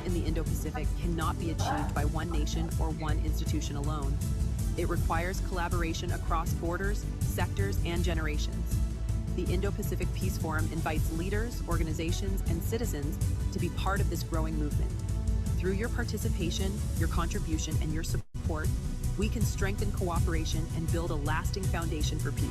in the Indo-Pacific cannot be achieved by one nation or one institution alone. It requires collaboration across borders, sectors, and generations. The Indo-Pacific Peace Forum invites leaders, organizations, and citizens to be part of this growing movement. Through your participation, your contribution, and your support, we can strengthen cooperation and build a lasting foundation for peace.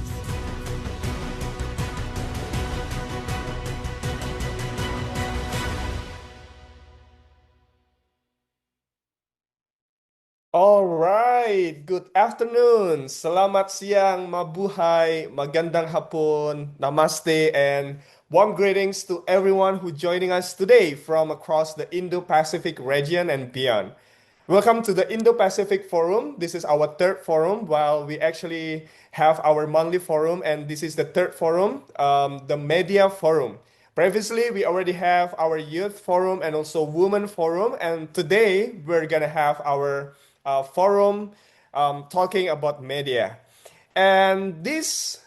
Alright, good afternoon. Selamat siang, mabuhay, magandang hapon, namaste, and warm greetings to everyone who joining us today from across the Indo-Pacific region and beyond. Welcome to the Indo-Pacific Forum. This is our third forum, while we actually have our monthly forum, and this is the third forum, the Media Forum. Previously, we already have our Youth Forum and also Women Forum, and today we're gonna have our forum talking about media. And this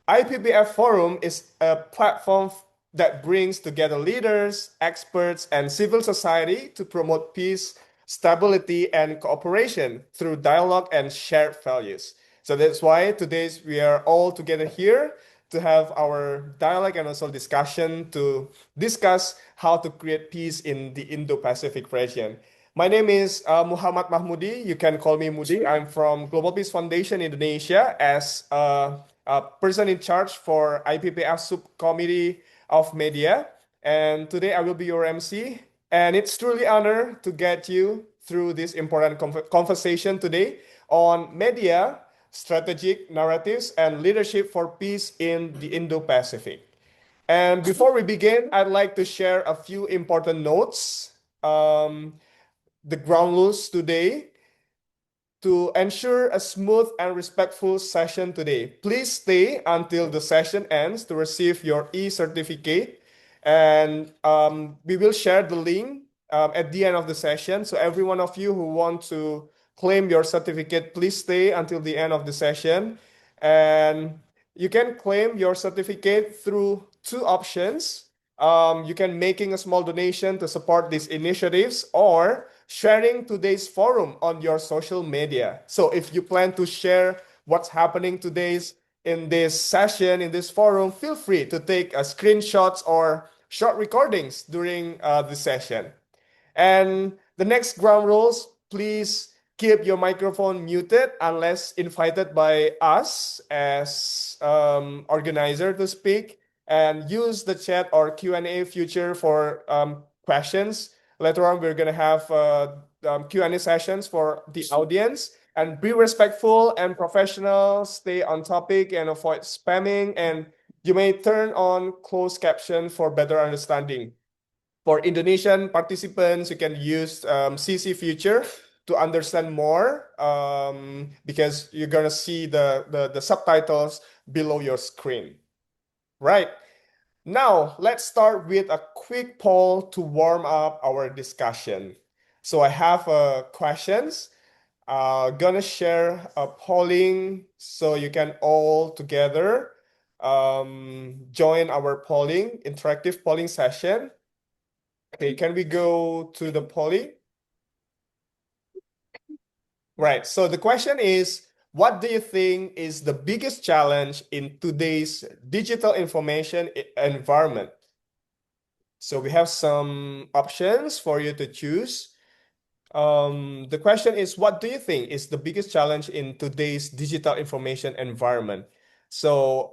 IPBF Forum is a platform that brings together leaders, experts, and civil society to promote peace, stability, and cooperation through dialogue and shared values. So that's why today we are all together here to have our dialogue and also discussion to discuss how to create peace in the Indo-Pacific region. My name is Muhammad Mahmudi. You can call me Mudi. I'm from Global Peace Foundation Indonesia as a person in charge for IPPF Subcommittee of Media. And today I will be your MC. And it's truly an honor to get you through this important conversation today on media, strategic narratives, and leadership for peace in the Indo-Pacific. And before we begin, I'd like to share a few important notes. The ground rules today to ensure a smooth and respectful session today. Please stay until the session ends to receive your e-certificate, and we will share the link at the end of the session. So every one of you who want to claim your certificate, please stay until the end of the session. And you can claim your certificate through two options. You can making a small donation to support these initiatives or sharing today's forum on your social media. So if you plan to share what's happening today's in this session, in this forum, feel free to take screenshots or short recordings during the session. And the next ground rules, please keep your microphone muted unless invited by us as organizer to speak, and use the chat or Q&A feature for questions. Later on, we're going to have Q&A sessions for the audience. And be respectful and professional, stay on topic and avoid spamming. And you may turn on closed caption for better understanding. For Indonesian participants, you can use CC feature to understand more because you're going to see the subtitles below your screen. Right. Now, let's start with a quick poll to warm up our discussion. So I have questions. Gonna share a polling so you can all together join our polling, interactive polling session. Okay, can we go to the polling? Right, so the question is, what do you think is the biggest challenge in today's digital information environment? So we have some options for you to choose. The question is, what do you think is the biggest challenge in today's digital information environment? So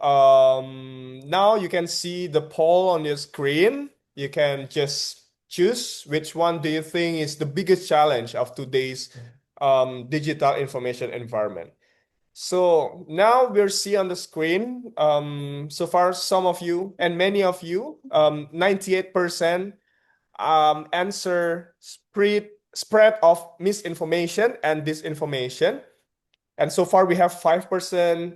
now you can see the poll on your screen. You can just choose which one do you think is the biggest challenge of today's digital information environment. So now we'll see on the screen, so far some of you and many of you, 98% answer spread of misinformation and disinformation. And so far we have 5%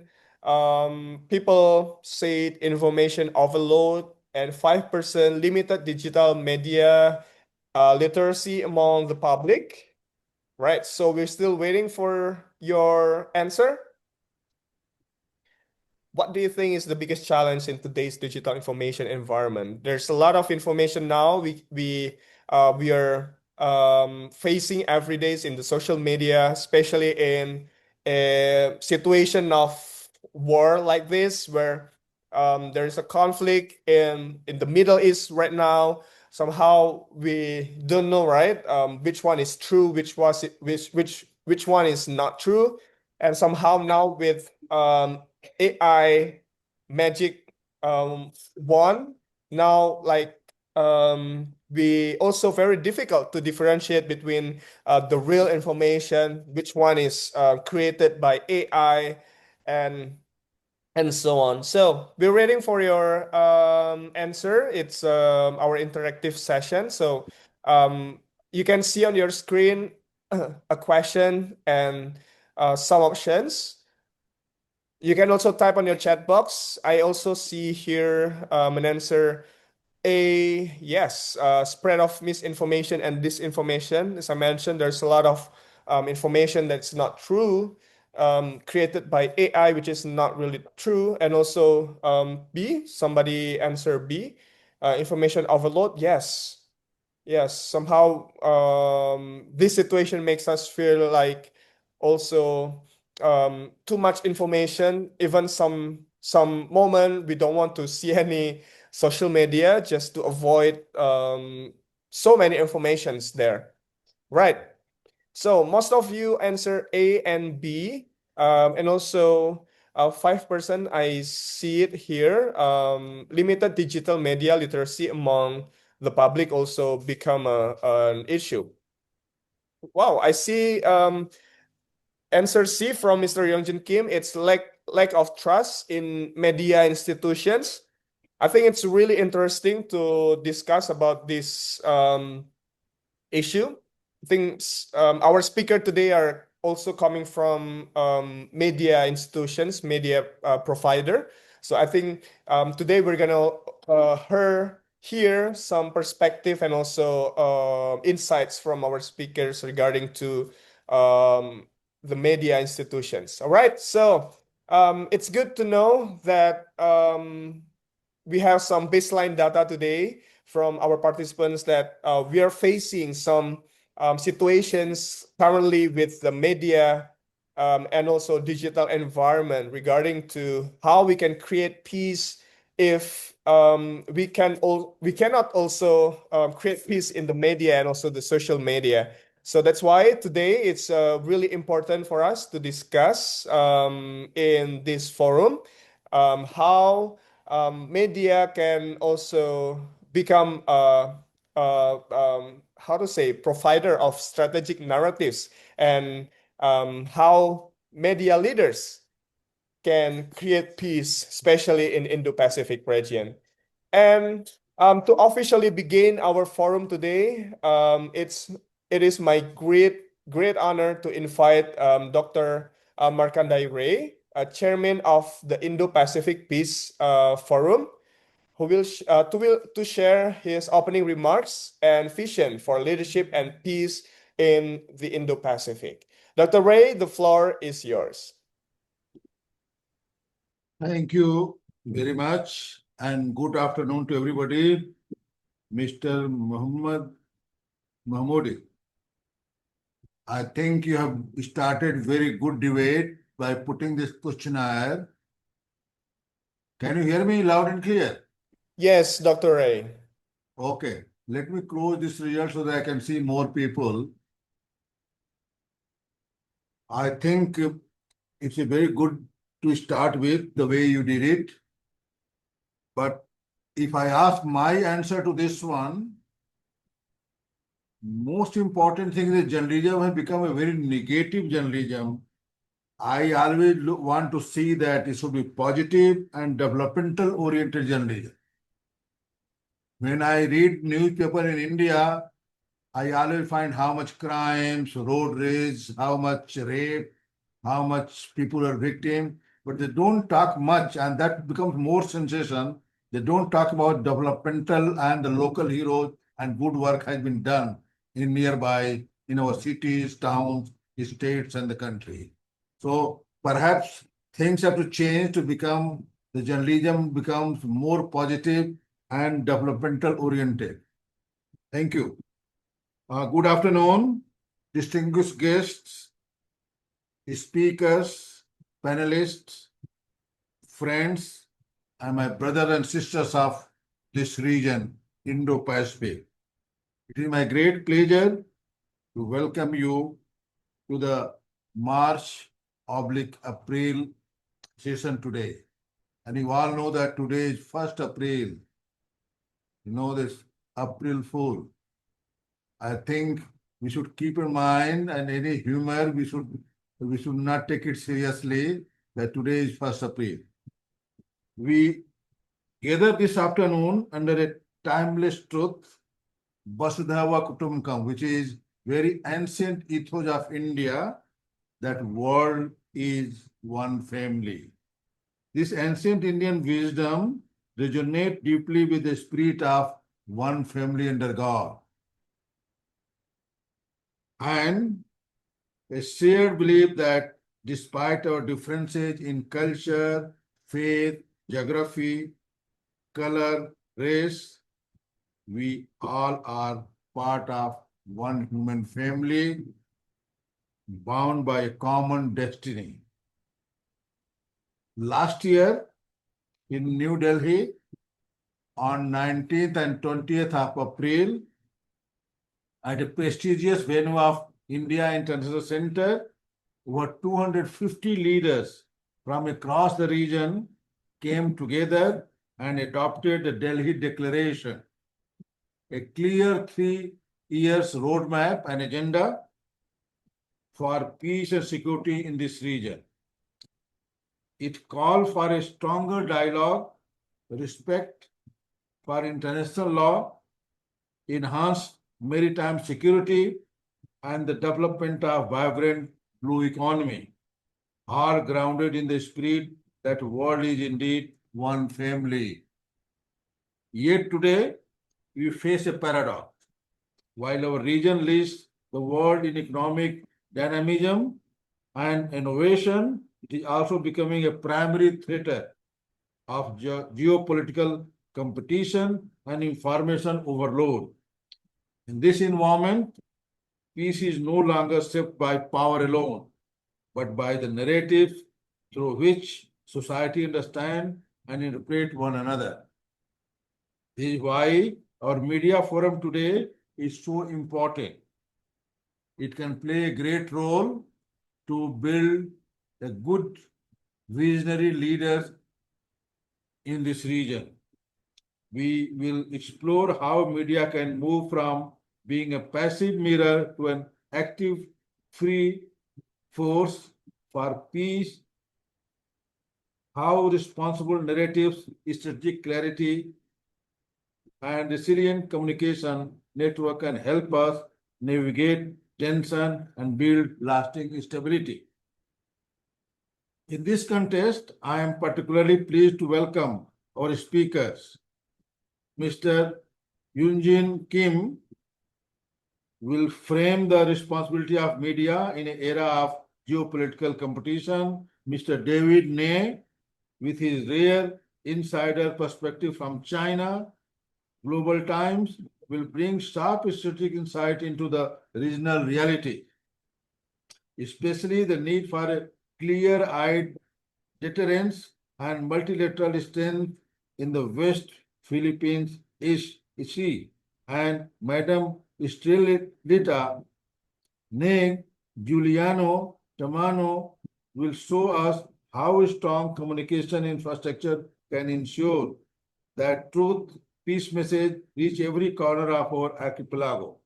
people said information overload and 5% limited digital media literacy among the public. Right, so we're still waiting for your answer. What do you think is the biggest challenge in today's digital information environment? There's a lot of information now. We are facing every day in the social media, especially in a situation of war like this, where there is a conflict in the Middle East right now. Somehow we don't know, right? Which one is true, which one is not true, and somehow now with AI magic one now like we also very difficult to differentiate between the real information, which one is created by AI, and and so on. So we're waiting for your answer. It's our interactive session. So um, you can see on your screen a question and some options. You can also type on your chat box. I also see here an answer. A yes, spread of misinformation and disinformation. As I mentioned, there's a lot of information that's not true, created by AI, which is not really true. And also B, somebody answer B, information overload. Yes, yes, somehow this situation makes us feel like also too much information. Even some moment we don't want to see any social media just to avoid so many informations there. Right. So most of you answer A and B, and also 5% I see it here. Limited digital media literacy among the public also become an issue. Wow, I see answer C from Mr. Yongjin Kim. It's lack of trust in media institutions. I think it's really interesting to discuss about this issue. I think our speaker today are also coming from media institutions, media provider. So I think today we're gonna hear some perspective and also insights from our speakers regarding to the media institutions. All right, so it's good to know that we have some baseline data today from our participants that we are facing some situations currently with the media and also digital environment regarding to how we can create peace if we cannot also create peace in the media and also the social media. So that's why today it's really important for us to discuss in this forum how media can also become how to say provider of strategic narratives, and how media leaders can create peace, especially in Indo-Pacific region. And to officially begin our forum today, it is my great honor to invite Dr. Markanday Ray, chairman of the Indo-Pacific Peace Forum, who to share his opening remarks and vision for leadership and peace in the Indo-Pacific. Dr. Ray, the floor is yours. Thank you very much, and good afternoon to everybody. Mr. Mahmoudi, I think you have started very good debate by putting this questionnaire. Can you hear me loud and clear? Yes, Dr. Ray. Okay, let me close this result so that I can see more people. I think it's a very good to start with the way you did it. But if I ask my answer to this one, most important thing is journalism has become a very negative journalism. I always want to see that it should be positive and developmental oriented journalism. When I read newspaper in India, I always find how much crimes, road rage, how much rape, how much people are victim, but they don't talk much, and that becomes more sensation. They don't talk about developmental and the local heroes and good work has been done in nearby, in our cities, towns, states, and the country. So perhaps things have to change to become, the journalism becomes more positive and developmental oriented. Thank you. Good afternoon, distinguished guests, speakers, panelists, friends, and my brothers and sisters of this region, Indo-Pacific. It is my great pleasure to welcome you to the March/April session today. And you all know that today is 1st April. You know this April Fool. I think we should keep in mind, and any humor we should not take it seriously that today is 1st April. We gather this afternoon under a timeless truth, Vasudhaiva Kutumbakam, which is very ancient ethos of India, that world is one family. This ancient Indian wisdom resonates deeply with the spirit of one family under God. And a shared belief that despite our differences in culture, faith, geography, color, race, we all are part of one human family bound by a common destiny. Last year in New Delhi, on 19th and 20th of April, at a prestigious venue of India International Center, over 250 leaders from across the region came together and adopted the Delhi Declaration, a clear 3 years roadmap and agenda for peace and security in this region. It called for a stronger dialogue, respect for international law, enhanced maritime security, and the development of vibrant blue economy, are grounded in the spirit that world is indeed one family. Yet today, we face a paradox. While our region leads the world in economic dynamism and innovation, it is also becoming a primary threat of geopolitical competition and information overload. In this environment, peace is no longer shaped by power alone, but by the narrative through which society understands and interpret one another. This is why our media forum today is so important. It can play a great role to build a good visionary leaders in this region. We will explore how media can move from being a passive mirror to an active, free force for peace, how responsible narratives, strategic clarity, and resilient communication network can help us navigate tension and build lasting stability. In this context, I am particularly pleased to welcome our speakers. Mr. Yunjin Kim will frame the responsibility of media in an era of geopolitical competition. Mr. David Ney, with his rare insider perspective from China, Global Times, will bring sharp strategic insight into the regional reality, especially the need for a clear-eyed deterrence and multilateral strength in the West Philippines Sea. And Madam Estrelita Neg Giuliano Tamano will show us how a strong communication infrastructure can ensure that truth, peace message reach every corner of our archipelago.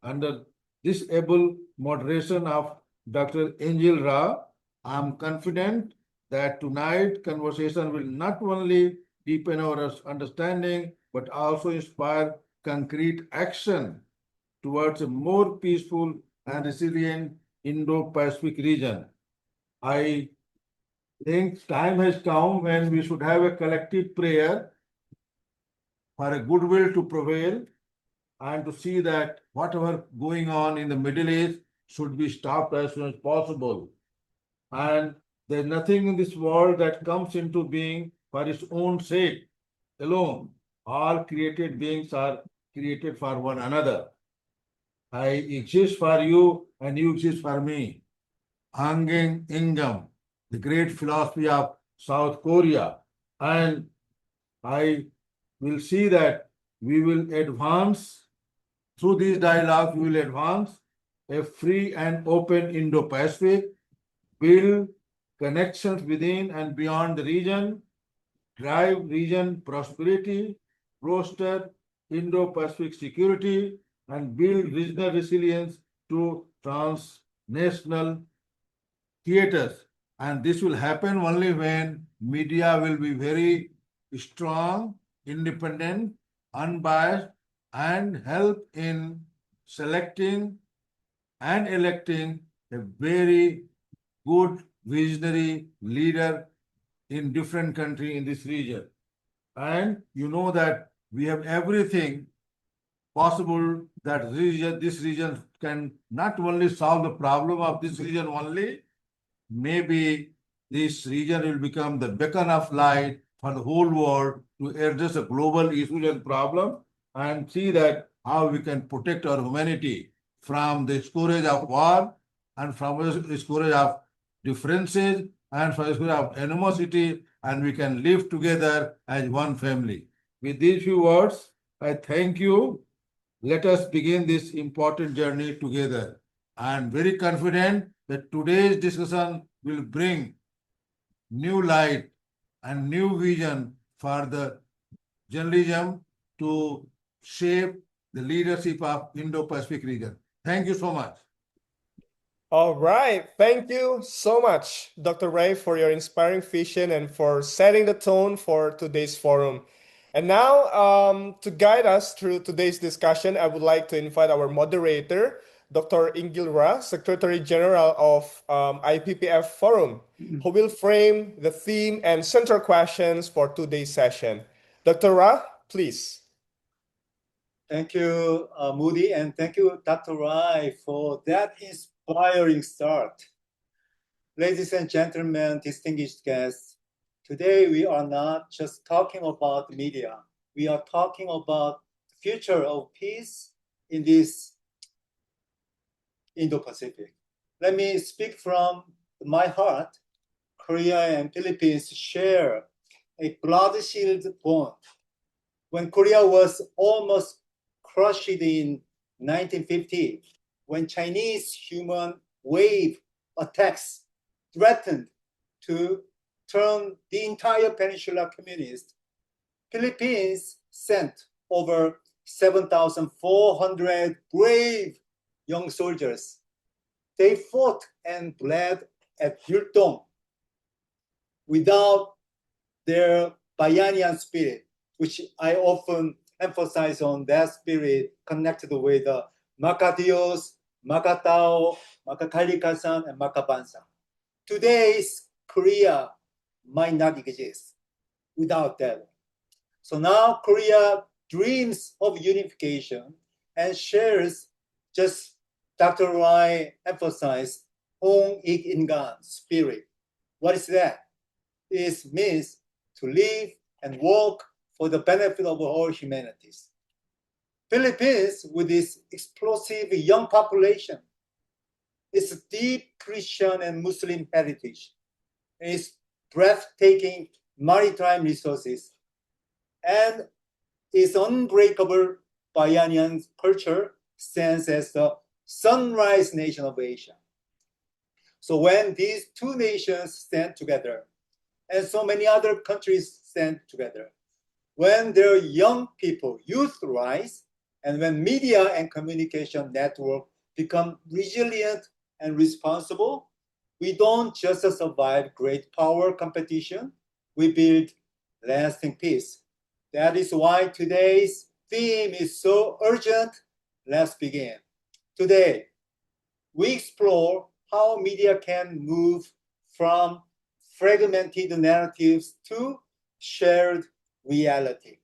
Under this able moderation of Dr. Angel Ra, I am confident that tonight's conversation will not only deepen our understanding, but also inspire concrete action towards a more peaceful and resilient Indo-Pacific region. I think time has come when we should have a collective prayer for a goodwill to prevail and to see that whatever going on in the Middle East should be stopped as soon as possible. And there's nothing in this world that comes into being for its own sake alone. All created beings are created for one another. I exist for you and you exist for me. Hanging Ingam, the great philosophy of South Korea. And I will see that we will advance through these dialogues, we will advance a free and open Indo-Pacific, build connections within and beyond the region, drive region prosperity, foster Indo-Pacific security, and build regional resilience to transnational theaters. And this will happen only when media will be very strong, independent, unbiased, and help in selecting and electing a very good visionary leader in different country in this region. And you know that we have everything possible that this region can not only solve the problem of this region only, maybe this region will become the beacon of light for the whole world to address a global issue and problem and see that how we can protect our humanity from the scourge of war and from the scourge of differences and from the scourge of animosity, and we can live together as one family. With these few words, I thank you. Let us begin this important journey together. I am very confident that today's discussion will bring new light and new vision for the journalism to shape the leadership of Indo-Pacific region. Thank you so much. All right. Thank you so much, Dr. Ray, for your inspiring vision and for setting the tone for today's forum. And now, to guide us through today's discussion, I would like to invite our moderator, Dr. Ingil Ra, Secretary General of IPPF Forum, who will frame the theme and central questions for today's session. Dr. Ra, please. Thank you, Moody, and thank you, Dr. Rai, for that inspiring start. Ladies and gentlemen, distinguished guests, today we are not just talking about media. We are talking about the future of peace in this Indo-Pacific. Let me speak from my heart. Korea and Philippines share a blood shield bond. When Korea was almost crushed in 1950, when Chinese human wave attacks threatened to turn the entire peninsula communist, Philippines sent over 7,400 brave young soldiers. They fought and bled at Yultong without their Bayanian spirit, which I often emphasize on that spirit connected with Makatios, Makatao, Makakalikasan, and Makabansa. Today's Korea might not exist without that. So now Korea dreams of unification and shares, just Dr. Rai emphasized, Hong Ik Ingan spirit. What is that? It means to live and work for the benefit of all humanities. Philippines, with its explosive young population, its deep Christian and Muslim heritage, its breathtaking maritime resources, and its unbreakable Bayanian culture, stands as the sunrise nation of Asia. So when these two nations stand together, and so many other countries stand together, when their young people, youth rise, and when media and communication network become resilient and responsible, we don't just survive great power competition, we build lasting peace. That is why today's theme is so urgent. Let's begin. Today, we explore how media can move from fragmented narratives to shared reality,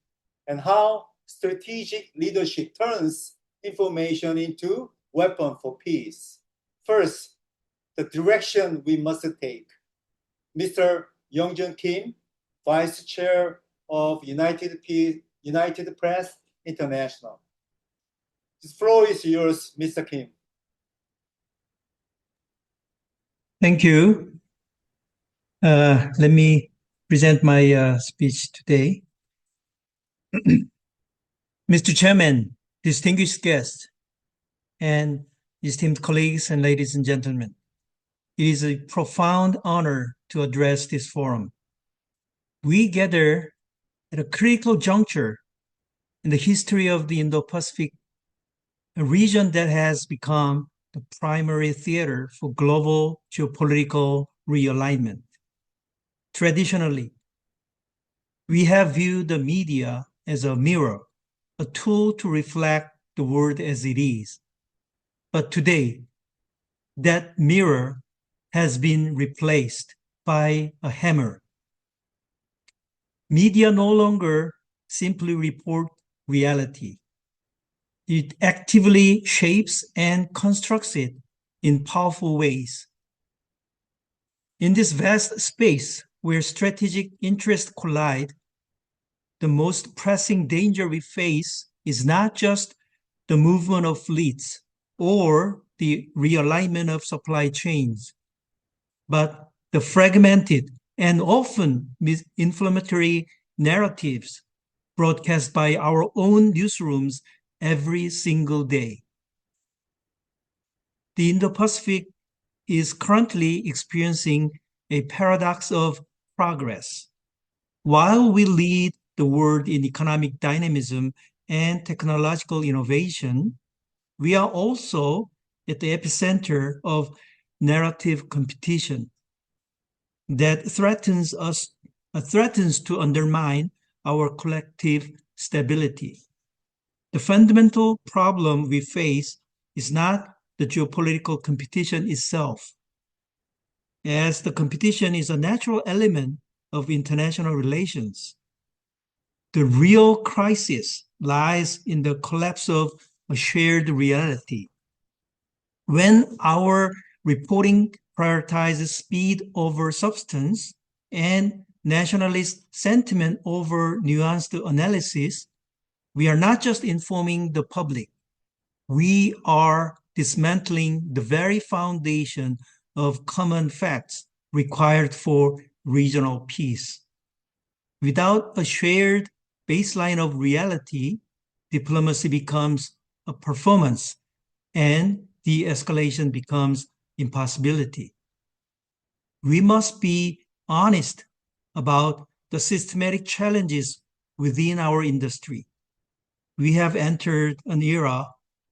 and how strategic leadership turns information into weapon for peace. First, the direction we must take. Mr. Young-Jun Kim, Vice Chair of United Press International. The floor is yours, Mr. Kim. Thank you. Let me present my speech today. Mr. Chairman, distinguished guests, and esteemed colleagues and ladies and gentlemen, it is a profound honor to address this forum. We gather at a critical juncture in the history of the Indo-Pacific, a region that has become the primary theater for global geopolitical realignment. Traditionally, we have viewed the media as a mirror, a tool to reflect the world as it is. But today, that mirror has been replaced by a hammer. Media no longer simply report reality. It actively shapes and constructs it in powerful ways. In this vast space where strategic interests collide, the most pressing danger we face is not just the movement of fleets or the realignment of supply chains, but the fragmented and often inflammatory narratives broadcast by our own newsrooms every single day. The Indo-Pacific is currently experiencing a paradox of progress. While we lead the world in economic dynamism and technological innovation, we are also at the epicenter of narrative competition that threatens to undermine our collective stability. The fundamental problem we face is not the geopolitical competition itself, as the competition is a natural element of international relations. The real crisis lies in the collapse of a shared reality. When our reporting prioritizes speed over substance and nationalist sentiment over nuanced analysis, we are not just informing the public, we are dismantling the very foundation of common facts required for regional peace. Without a shared baseline of reality, diplomacy becomes a performance and de-escalation becomes impossibility. We must be honest about the systematic challenges within our industry. We have entered an era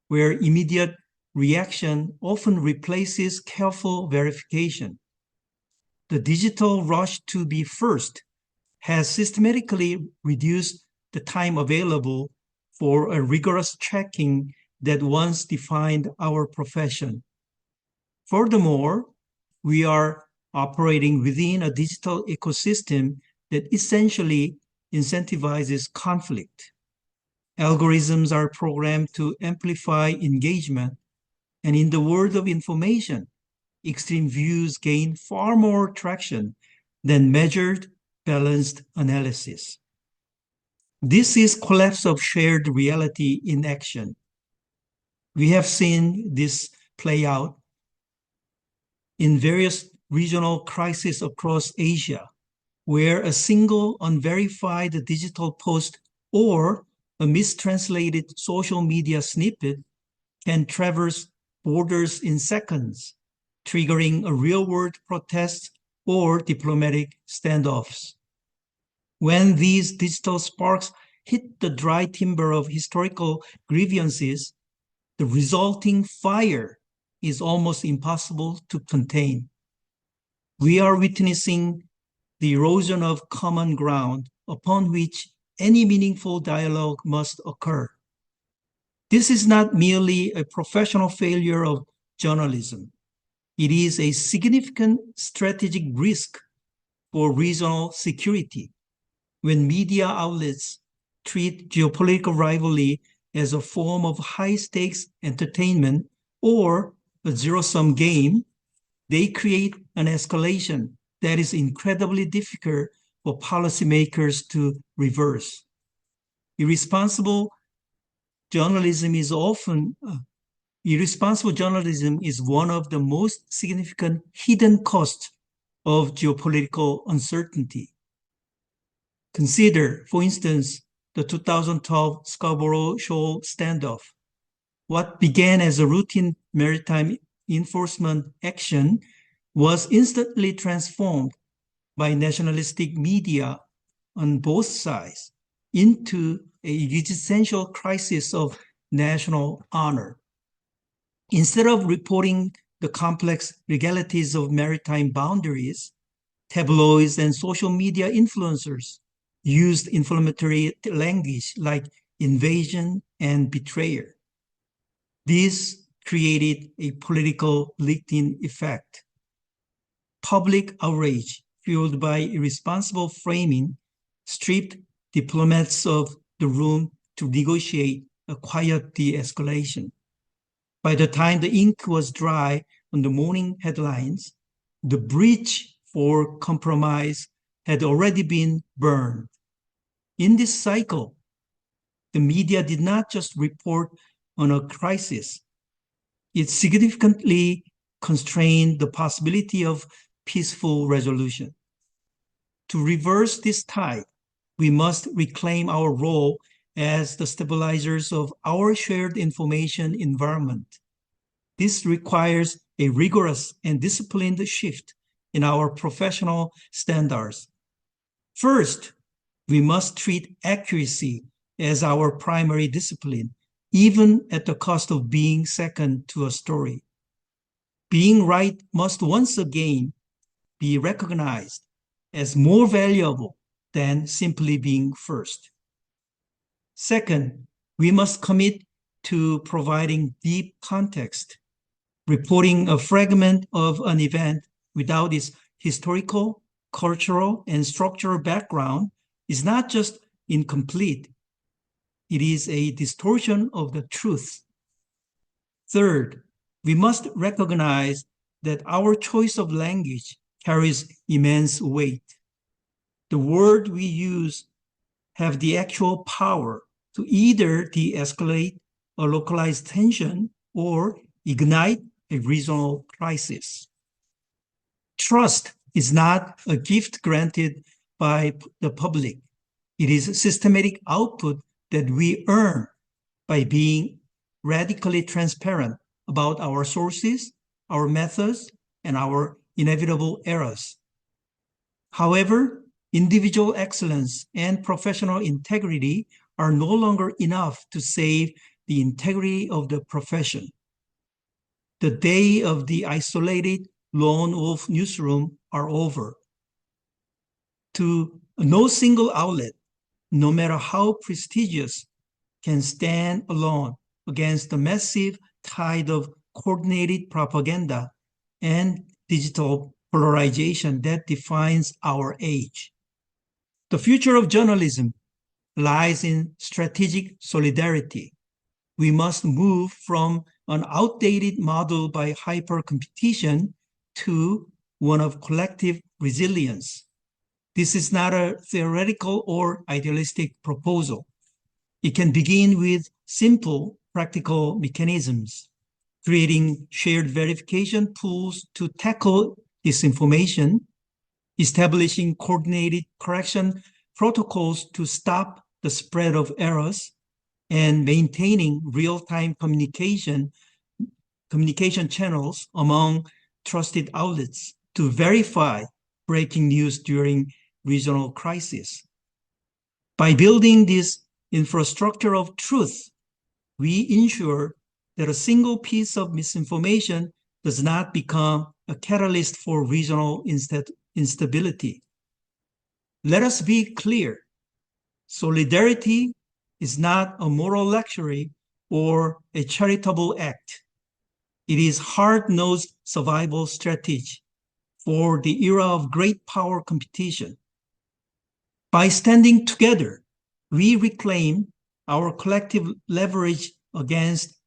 where immediate reaction often replaces careful verification. The digital rush to be first has systematically reduced the time available for a rigorous checking that once defined our profession. Furthermore, we are operating within a digital ecosystem that essentially incentivizes conflict. Algorithms are programmed to amplify engagement, and in the world of information, extreme views gain far more traction than measured, balanced analysis. This is collapse of shared reality in action. We have seen this play out in various regional crises across Asia, where a single unverified digital post or a mistranslated social media snippet can traverse borders in seconds, triggering a real-world protest or diplomatic standoffs. When these digital sparks hit the dry timber of historical grievances, the resulting fire is almost impossible to contain. We are witnessing the erosion of common ground upon which any meaningful dialogue must occur. This is not merely a professional failure of journalism. It is a significant strategic risk for regional security when media outlets treat geopolitical rivalry as a form of high-stakes entertainment or a zero-sum game. They create an escalation that is incredibly difficult for policymakers to reverse. Irresponsible irresponsible journalism is one of the most significant hidden costs of geopolitical uncertainty. Consider, for instance, the 2012 Scarborough Shoal standoff. What began as a routine maritime enforcement action was instantly transformed by nationalistic media on both sides into a existential crisis of national honor. Instead of reporting the complex legalities of maritime boundaries, tabloids and social media influencers used inflammatory language like invasion and betrayal. This created a political LinkedIn effect. Public outrage fueled by irresponsible framing stripped diplomats of the room to negotiate a quiet de-escalation. By the time the ink was dry on the morning headlines, the bridge for compromise had already been burned. In this cycle, the media did not just report on a crisis. It significantly constrained the possibility of peaceful resolution. To reverse this tide, we must reclaim our role as the stabilizers of our shared information environment. This requires a rigorous and disciplined shift in our professional standards. First, we must treat accuracy as our primary discipline, even at the cost of being second to a story. Being right must once again be recognized as more valuable than simply being first. Second, we must commit to providing deep context. Reporting a fragment of an event without its historical, cultural, and structural background is not just incomplete, it is a distortion of the truth. Third, we must recognize that our choice of language carries immense weight. The words we use have the actual power to either de-escalate a localized tension or ignite a regional crisis. Trust is not a gift granted by the public. It is a systematic output that we earn by being radically transparent about our sources, our methods, and our inevitable errors. However, individual excellence and professional integrity are no longer enough to save the integrity of the profession. The day of the isolated lone wolf newsroom are over. No single outlet, no matter how prestigious, can stand alone against the massive tide of coordinated propaganda and digital polarization that defines our age. The future of journalism lies in strategic solidarity. We must move from an outdated model by hyper-competition to one of collective resilience. This is not a theoretical or idealistic proposal. It can begin with simple, practical mechanisms, creating shared verification tools to tackle disinformation, establishing coordinated correction protocols to stop the spread of errors, and maintaining real-time communication channels among trusted outlets to verify breaking news during regional crisis. By building this infrastructure of truth, we ensure that a single piece of misinformation does not become a catalyst for regional instability. Let us be clear. Solidarity is not a moral luxury or a charitable act. It is hard-nosed survival strategy for the era of great power competition. By standing together, we reclaim our collective leverage against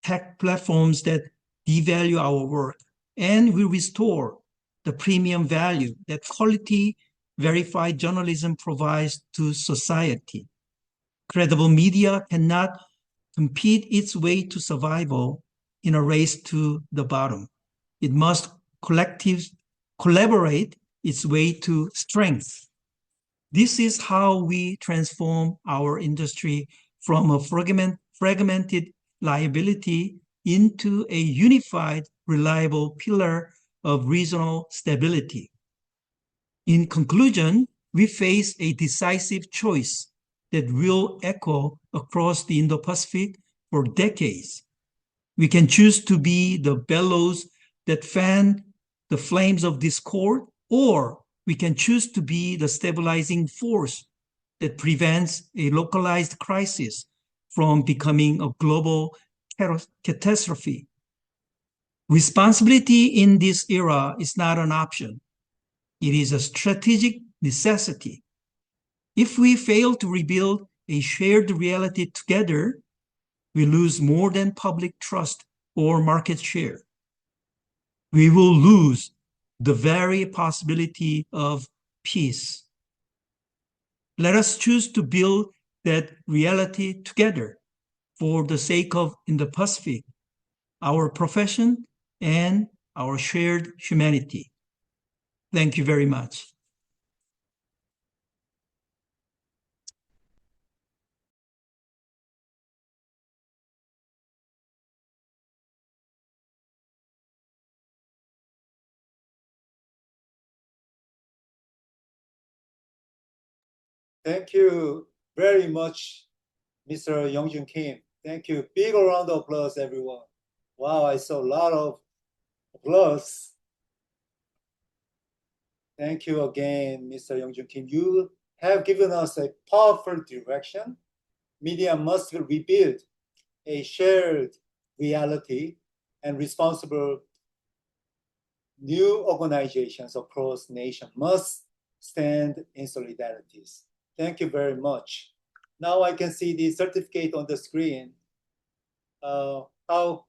tech platforms that devalue our work, and we restore the premium value that quality verified journalism provides to society. Credible media cannot compete its way to survival in a race to the bottom. It must collaborate its way to strength. This is how we transform our industry from a fragmented liability into a unified, reliable pillar of regional stability. In conclusion, we face a decisive choice that will echo across the Indo-Pacific for decades. We can choose to be the bellows that fan the flames of discord, or we can choose to be the stabilizing force that prevents a localized crisis from becoming a global catastrophe. Responsibility in this era is not an option. It is a strategic necessity. If we fail to rebuild a shared reality together, we lose more than public trust or market share. We will lose the very possibility of peace. Let us choose to build that reality together for the sake of Indo-Pacific, our profession, and our shared humanity. Thank you very much. Thank you very much, Mr. Youngjun Kim. Thank you. Big round of applause, everyone. Wow, I saw a lot of applause. Thank you again, Mr. Youngjun Kim. You have given us a powerful direction. Media must rebuild a shared reality, and responsible new organizations across nation must stand in solidarities. Thank you very much. Now I can see the certificate on the screen. How,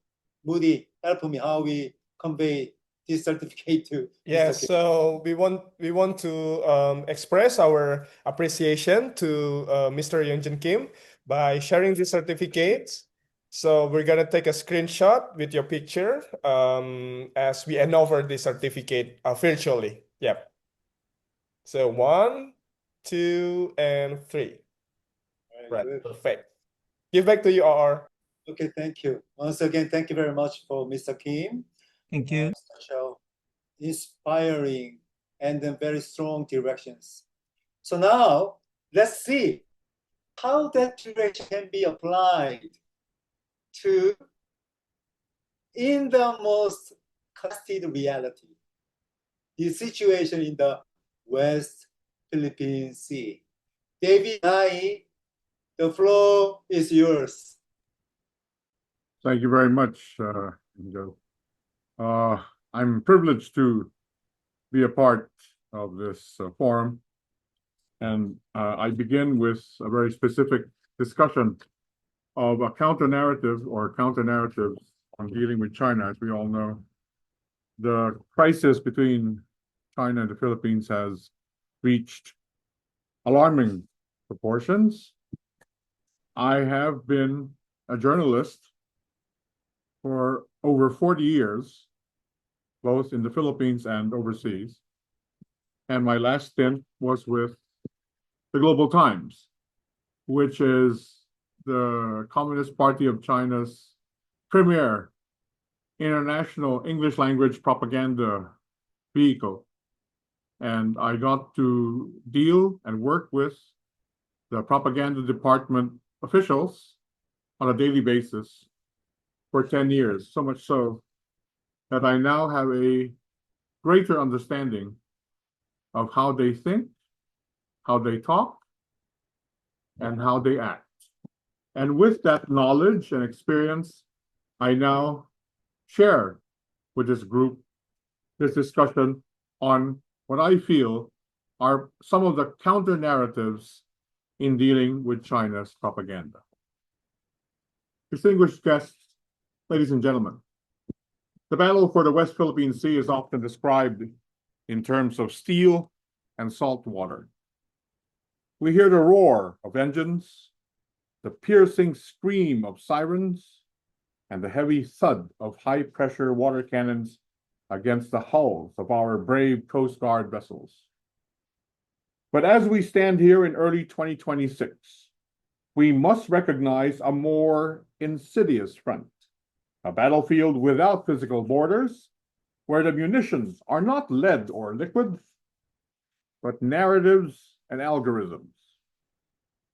Moody, help me, how we convey this certificate to Yes, Mr. Kim. so we want to express our appreciation to Mr. Youngjun Kim by sharing these certificates. So we're gonna take a screenshot with your picture as we hand over the certificate virtually. Yep. So 1, 2, and 3. Right, Good. perfect. Give back to you, RR. Okay, thank you. Once again, thank you very much for Mr. Kim. Thank you. Such a inspiring and then very strong directions. So now let's see how that direction can be applied to in the most contested reality, the situation in the West Philippine Sea. David Nai, the floor is yours. Thank you very much, Joe. I'm privileged to be a part of this forum, and I begin with a very specific discussion of a counter-narrative or counter-narratives on dealing with China. As we all know, the crisis between China and the Philippines has reached alarming proportions. I have been a journalist for over 40 years, both in the Philippines and overseas. And my last stint was with the Global Times, which is the Communist Party of China's premier international English language propaganda vehicle. And I got to deal and work with the propaganda department officials on a daily basis for 10 years, so much so that I now have a greater understanding of how they think, how they talk, and how they act. And with that knowledge and experience, I now share with this group this discussion on what I feel are some of the counter narratives in dealing with China's propaganda. Distinguished guests, ladies and gentlemen, the battle for the West Philippine Sea is often described in terms of steel and salt water. We hear the roar of engines, the piercing scream of sirens, and the heavy thud of high-pressure water cannons against the hulls of our brave Coast Guard vessels. But as we stand here in early 2026, we must recognize a more insidious front, a battlefield without physical borders, where the munitions are not lead or liquid, but narratives and algorithms.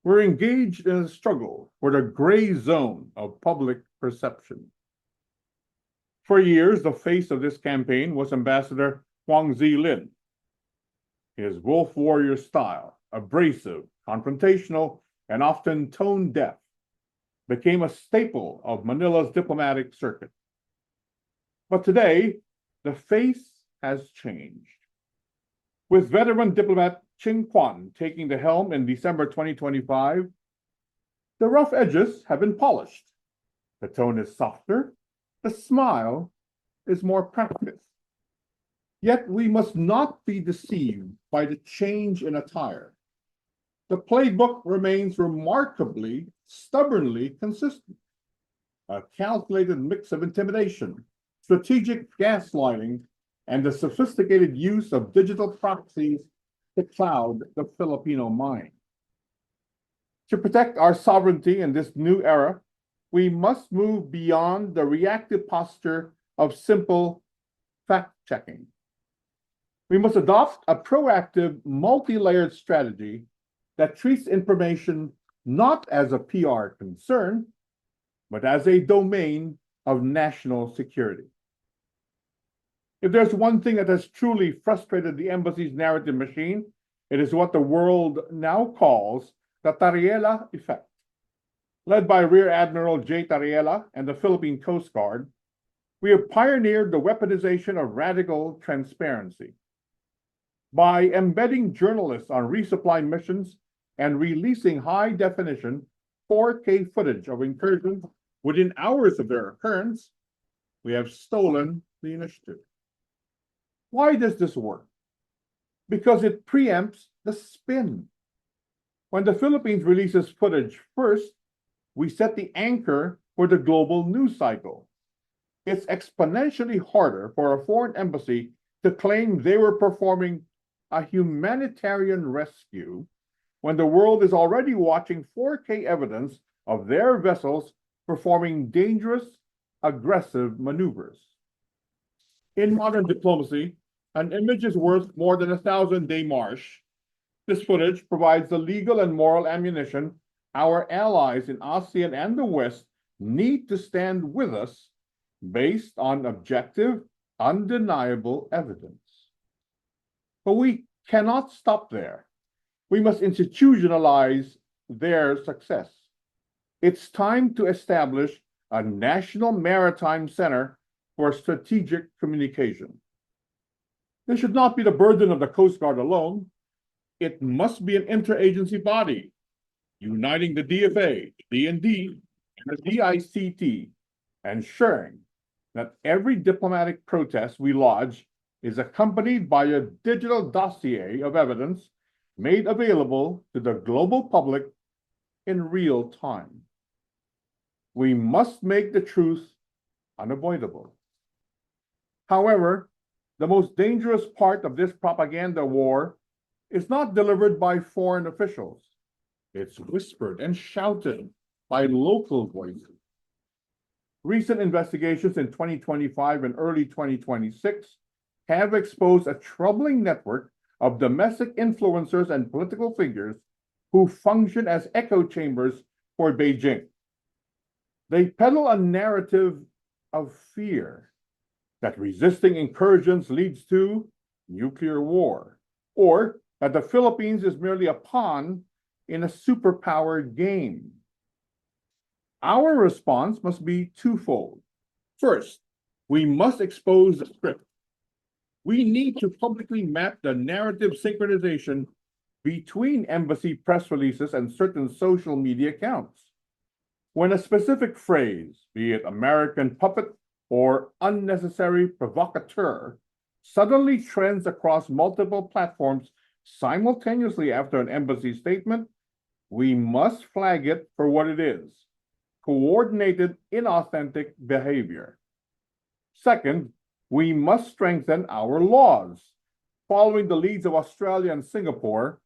We're engaged in a struggle for the gray zone of public perception. For years, the face of this campaign was Ambassador Huang Zilin. His wolf warrior style, abrasive, confrontational, and often tone-deaf, became a staple of Manila's diplomatic circuit. But today, the face has changed. With veteran diplomat Ching Kwan taking the helm in December 2025, the rough edges have been polished. The tone is softer, the smile is more practiced. Yet we must not be deceived by the change in attire. The playbook remains remarkably, stubbornly consistent. A calculated mix of intimidation, strategic gaslighting, and the sophisticated use of digital proxies to cloud the Filipino mind. To protect our sovereignty in this new era, we must move beyond the reactive posture of simple fact-checking. We must adopt a proactive, multi-layered strategy that treats information not as a PR concern, but as a domain of national security. If there's one thing that has truly frustrated the embassy's narrative machine, it is what the world now calls the Tariela effect. Led by Rear Admiral J. Tariela and the Philippine Coast Guard, we have pioneered the weaponization of radical transparency. By embedding journalists on resupply missions and releasing high-definition 4K footage of incursions within hours of their occurrence, we have stolen the initiative. Why does this work? Because it preempts the spin. When the Philippines releases footage first, we set the anchor for the global news cycle. It's exponentially harder for a foreign embassy to claim they were performing a humanitarian rescue when the world is already watching 4K evidence of their vessels performing dangerous, aggressive maneuvers. In modern diplomacy, an image is worth more than 1,000 démarches. This footage provides the legal and moral ammunition our allies in ASEAN and the West need to stand with us based on objective, undeniable evidence. But we cannot stop there. We must institutionalize their success. It's time to establish a national maritime center for strategic communication. This should not be the burden of the Coast Guard alone. It must be an interagency body, uniting the DFA, D&D, and the DICT, ensuring that every diplomatic protest we lodge is accompanied by a digital dossier of evidence made available to the global public in real time. We must make the truth unavoidable. However, the most dangerous part of this propaganda war is not delivered by foreign officials. It's whispered and shouted by local voices. Recent investigations in 2025 and early 2026 have exposed a troubling network of domestic influencers and political figures who function as echo chambers for Beijing. They peddle a narrative of fear that resisting incursions leads to nuclear war, or that the Philippines is merely a pawn in a superpower game. Our response must be twofold. First, we must expose the script. We need to publicly map the narrative synchronization between embassy press releases and certain social media accounts. When a specific phrase, be it American puppet or unnecessary provocateur, suddenly trends across multiple platforms simultaneously after an embassy statement, We must flag it for what it is: coordinated, inauthentic behavior. Second, we must strengthen our laws. Following the leads of Australia and Singapore,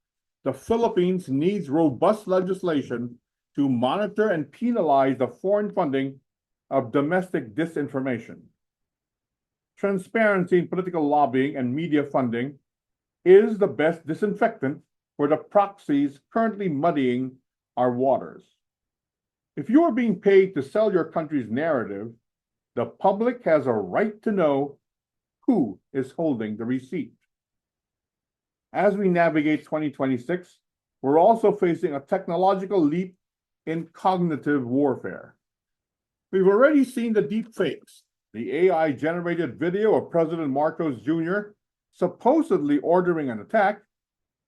the Philippines needs robust legislation to monitor and penalize the foreign funding of domestic disinformation. Transparency in political lobbying and media funding is the best disinfectant for the proxies currently muddying our waters. If you are being paid to sell your country's narrative, the public has a right to know who is holding the receipt. As we navigate 2026, we're also facing a technological leap in cognitive warfare. We've already seen the deep fakes, the AI-generated video of President Marcos Jr. supposedly ordering an attack,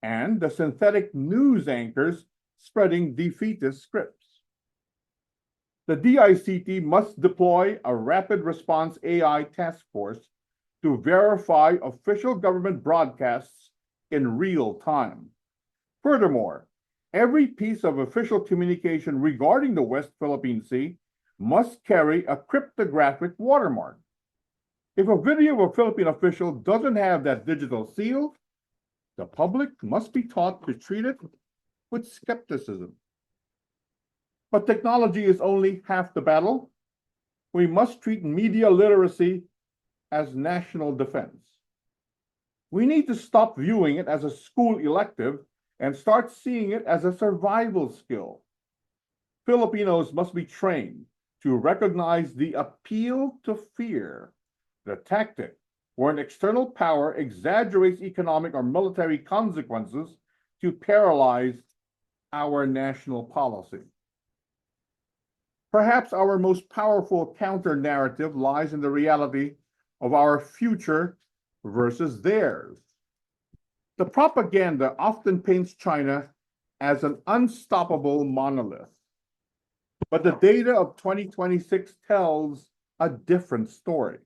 and the synthetic news anchors spreading defeatist scripts. The DICT must deploy a rapid response AI task force to verify official government broadcasts in real time. Furthermore, every piece of official communication regarding the West Philippine Sea must carry a cryptographic watermark. If a video of a Philippine official doesn't have that digital seal, the public must be taught to treat it with skepticism. But technology is only half the battle. We must treat media literacy as national defense. We need to stop viewing it as a school elective and start seeing it as a survival skill. Filipinos must be trained to recognize the appeal to fear, the tactic where an external power exaggerates economic or military consequences to paralyze our national policy. Perhaps our most powerful counter-narrative lies in the reality of our future versus theirs. The propaganda often paints China as an unstoppable monolith, but the data of 2026 tells a different story.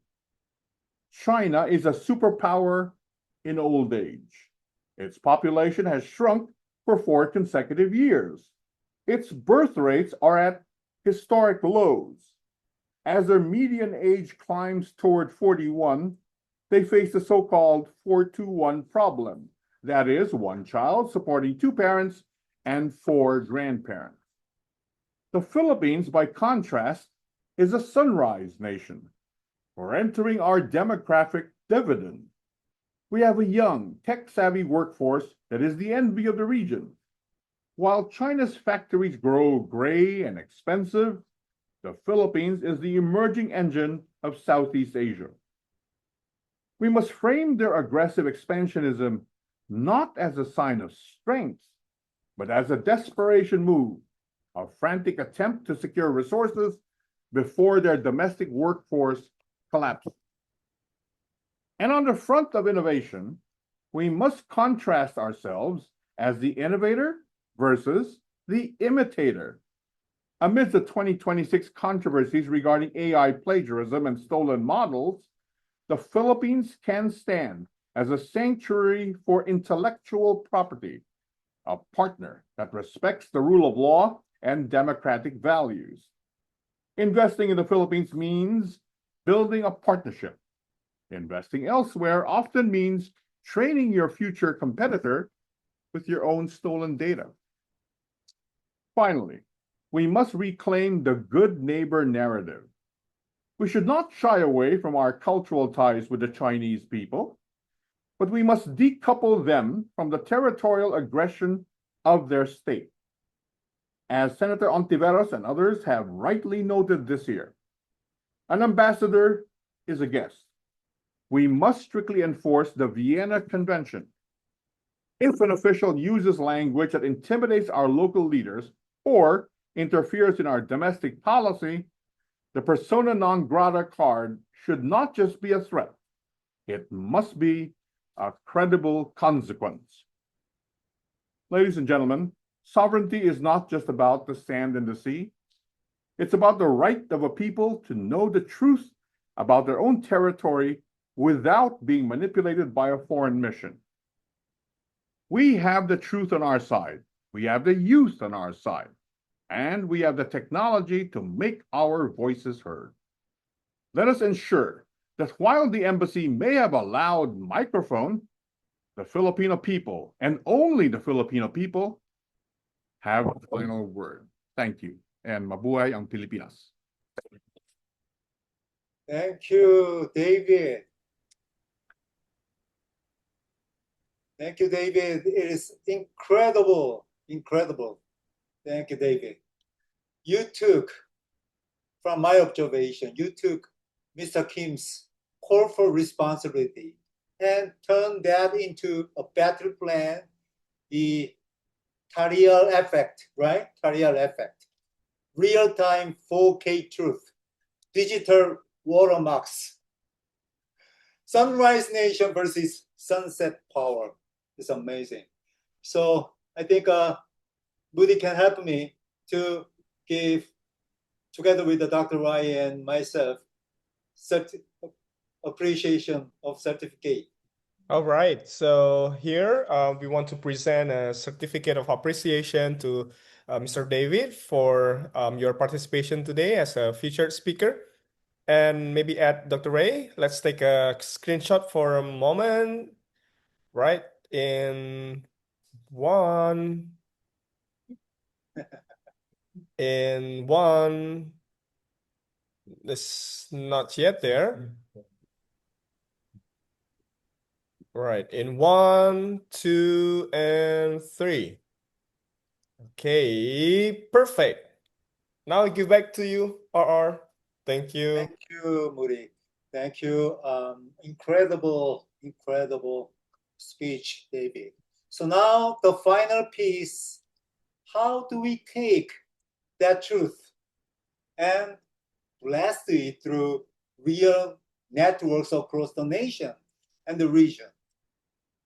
China is a superpower in old age. Its population has shrunk for 4 consecutive years. Its birth rates are at historic lows. As their median age climbs toward 41, they face the so-called 4-2-1 problem. That is, one child supporting 2 parents and 4 grandparents. The Philippines, by contrast, is a sunrise nation. We're entering our demographic dividend. We have a young, tech-savvy workforce that is the envy of the region. While China's factories grow gray and expensive, the Philippines is the emerging engine of Southeast Asia. We must frame their aggressive expansionism not as a sign of strength, but as a desperation move, a frantic attempt to secure resources before their domestic workforce collapses. And on the front of innovation, we must contrast ourselves as the innovator versus the imitator. Amidst the 2026 controversies regarding AI plagiarism and stolen models, the Philippines can stand as a sanctuary for intellectual property, a partner that respects the rule of law and democratic values. Investing in the Philippines means building a partnership. Investing elsewhere often means training your future competitor with your own stolen data. Finally, we must reclaim the good neighbor narrative. We should not shy away from our cultural ties with the Chinese people, but we must decouple them from the territorial aggression of their state. As Senator Ontiveros and others have rightly noted this year, an ambassador is a guest. We must strictly enforce the Vienna Convention. If an official uses language that intimidates our local leaders or interferes in our domestic policy, the persona non grata card should not just be a threat. It must be a credible consequence. Ladies and gentlemen, sovereignty is not just about the sand and the sea. It's about the right of a people to know the truth about their own territory without being manipulated by a foreign mission. We have the truth on our side, We have the youth on our side, and we have the technology to make our voices heard. Let us ensure that while the embassy may have a loud microphone, the Filipino people, and only the Filipino people, have the final word. Thank you, and mabuhay ang Pilipinas. Thank you, David. Thank you, David. It is incredible, incredible. Thank you, David. You took, from my observation, you took Mr. Kim's call for responsibility and turned that into a battle plan, the Tariel effect, right? Tariel effect. Real-time 4K truth, digital watermarks. Sunrise Nation versus Sunset Power is amazing. So I think Moody can help me to give, together with the Dr. Rai and myself, appreciation of certificate. All right, so here we want to present a certificate of appreciation to Mr. David for your participation today as a featured speaker. And maybe at Dr. Ray, let's take a screenshot for a moment, right? In one, it's not yet there. Right, in 1, 2, and 3. Okay, perfect. Now I give back to you, RR. Thank you. Thank you, Moody. Thank you. Incredible, incredible speech, David. So now the final piece, how do we take that truth and blast it through real networks across the nation and the region?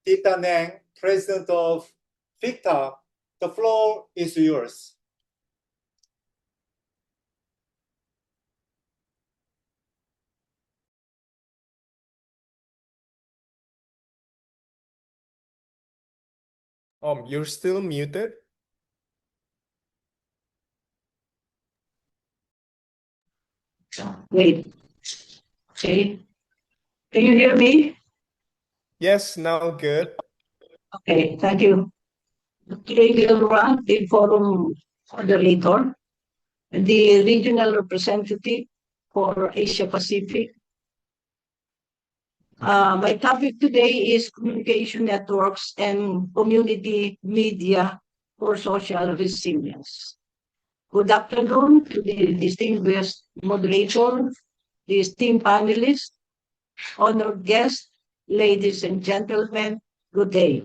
Tita Neng, president of FICTA, the floor is yours. You're still muted. Wait. Okay. Can you hear me? Yes, now good. Okay, thank you. Okay, we'll run the forum moderator, the regional representative for Asia Pacific. My topic today is communication networks and community media for social resilience. Good afternoon to the distinguished moderator, the esteemed panelists, honored guests, ladies and gentlemen, good day.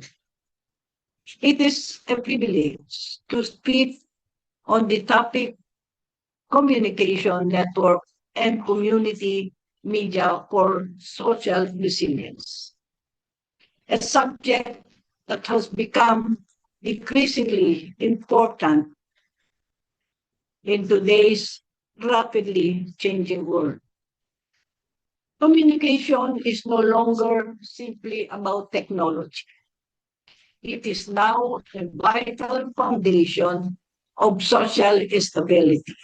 It is a privilege to speak on the topic communication network and community media for social resilience, a subject that has become increasingly important in today's rapidly changing world. Communication is no longer simply about technology. It is now a vital foundation of social stability,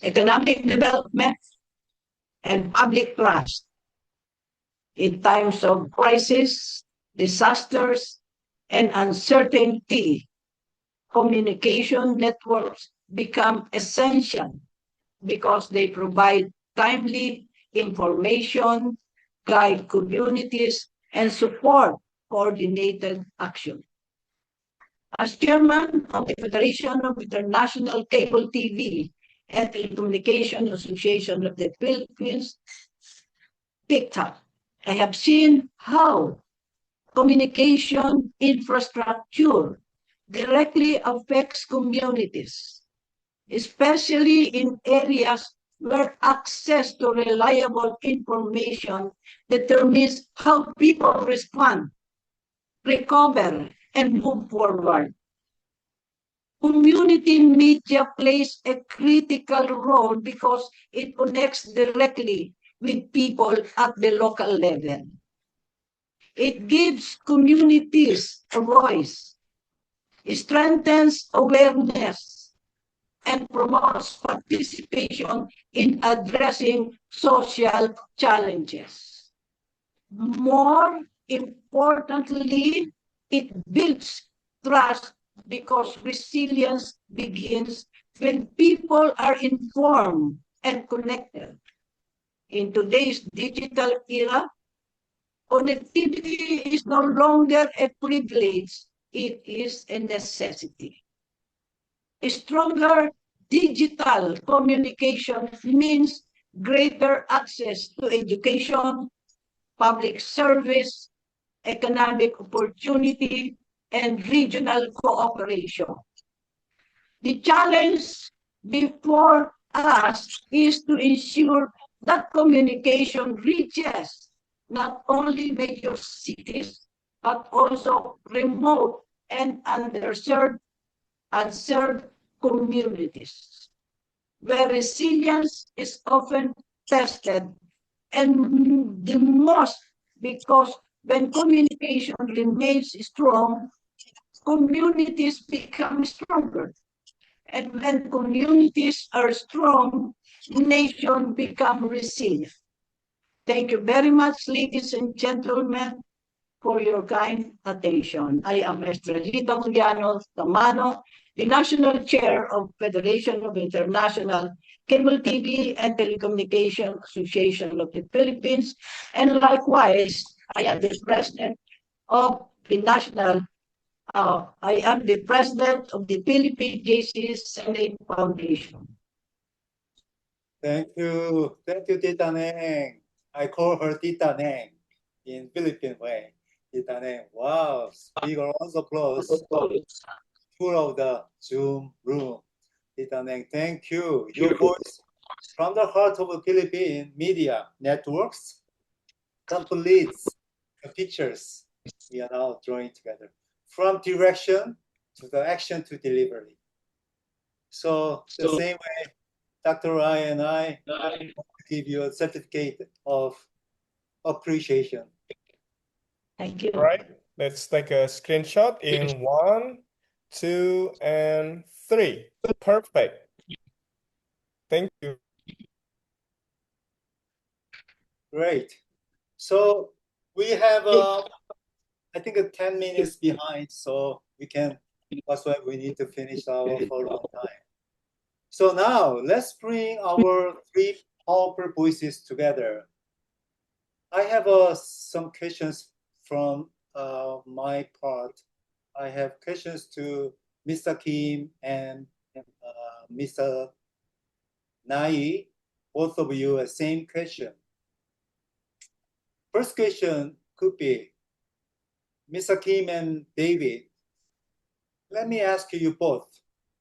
economic development, and public trust. In times of crisis, disasters, and uncertainty, communication networks become essential because they provide timely information, guide communities, and support coordinated action. As chairman of the Federation of International Cable TV and Telecommunication Association of the Philippines, FICTA, I have seen how communication infrastructure directly affects communities, especially in areas where access to reliable information determines how people respond, recover, and move forward. Community media plays a critical role because it connects directly with people at the local level. It gives communities a voice. strengthens awareness, and promotes participation in addressing social challenges. More importantly, it builds trust because resilience begins when people are informed and connected. In today's digital era, connectivity is no longer a privilege, it is a necessity. A stronger digital communication means greater access to education, public service, economic opportunity, and regional cooperation. The challenge before us is to ensure that communication reaches not only major cities, but also remote and unserved communities, where resilience is often tested and the most because when communication remains strong, communities become stronger. And when communities are strong, nations become resilient. Thank you very much, ladies and gentlemen, for your kind attention. I am Estrellita Juliano Tamano, the National Chair of Federation of International Cable TV and Telecommunication Association of the Philippines, and likewise, I am the President of the I am the President of the Philippine JC Senate Foundation. Thank you, Tita Neng. I call her Tita Neng in Philippine way. Tita Neng, wow, big round of applause. Full of the Zoom room. Tita Neng, thank you. Your voice from the heart of the Philippine media networks completes the pictures we are now drawing together. From direction to the action to delivery. So the same way, Dr. Rai and I give you a certificate of appreciation. Thank you. All right, let's take a screenshot in 1, 2, and 3. Perfect. Thank you. Great. So we have, I think, 10 minutes behind, so that's why we need to finish our forum on time. So now let's bring our 3 powerful voices together. I have some questions from my part. I have questions to Mr. Kim and Mr. Nai, both of you, same question. First question could be, Mr. Kim and David, let me ask you both.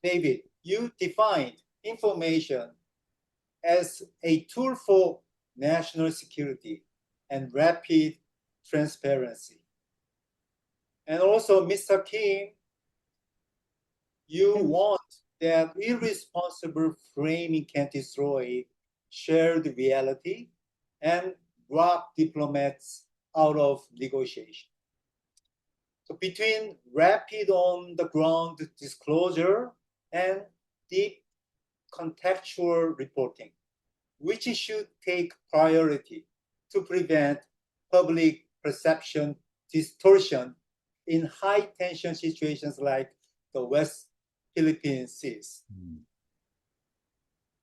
David, you defined information as a tool for national security and rapid transparency. And also, Mr. Kim, you want that irresponsible framing can destroy shared reality and rob diplomats out of negotiation. So between rapid on-the-ground disclosure and deep contextual reporting, which should take priority to prevent public perception distortion in high-tension situations like the West Philippine Seas?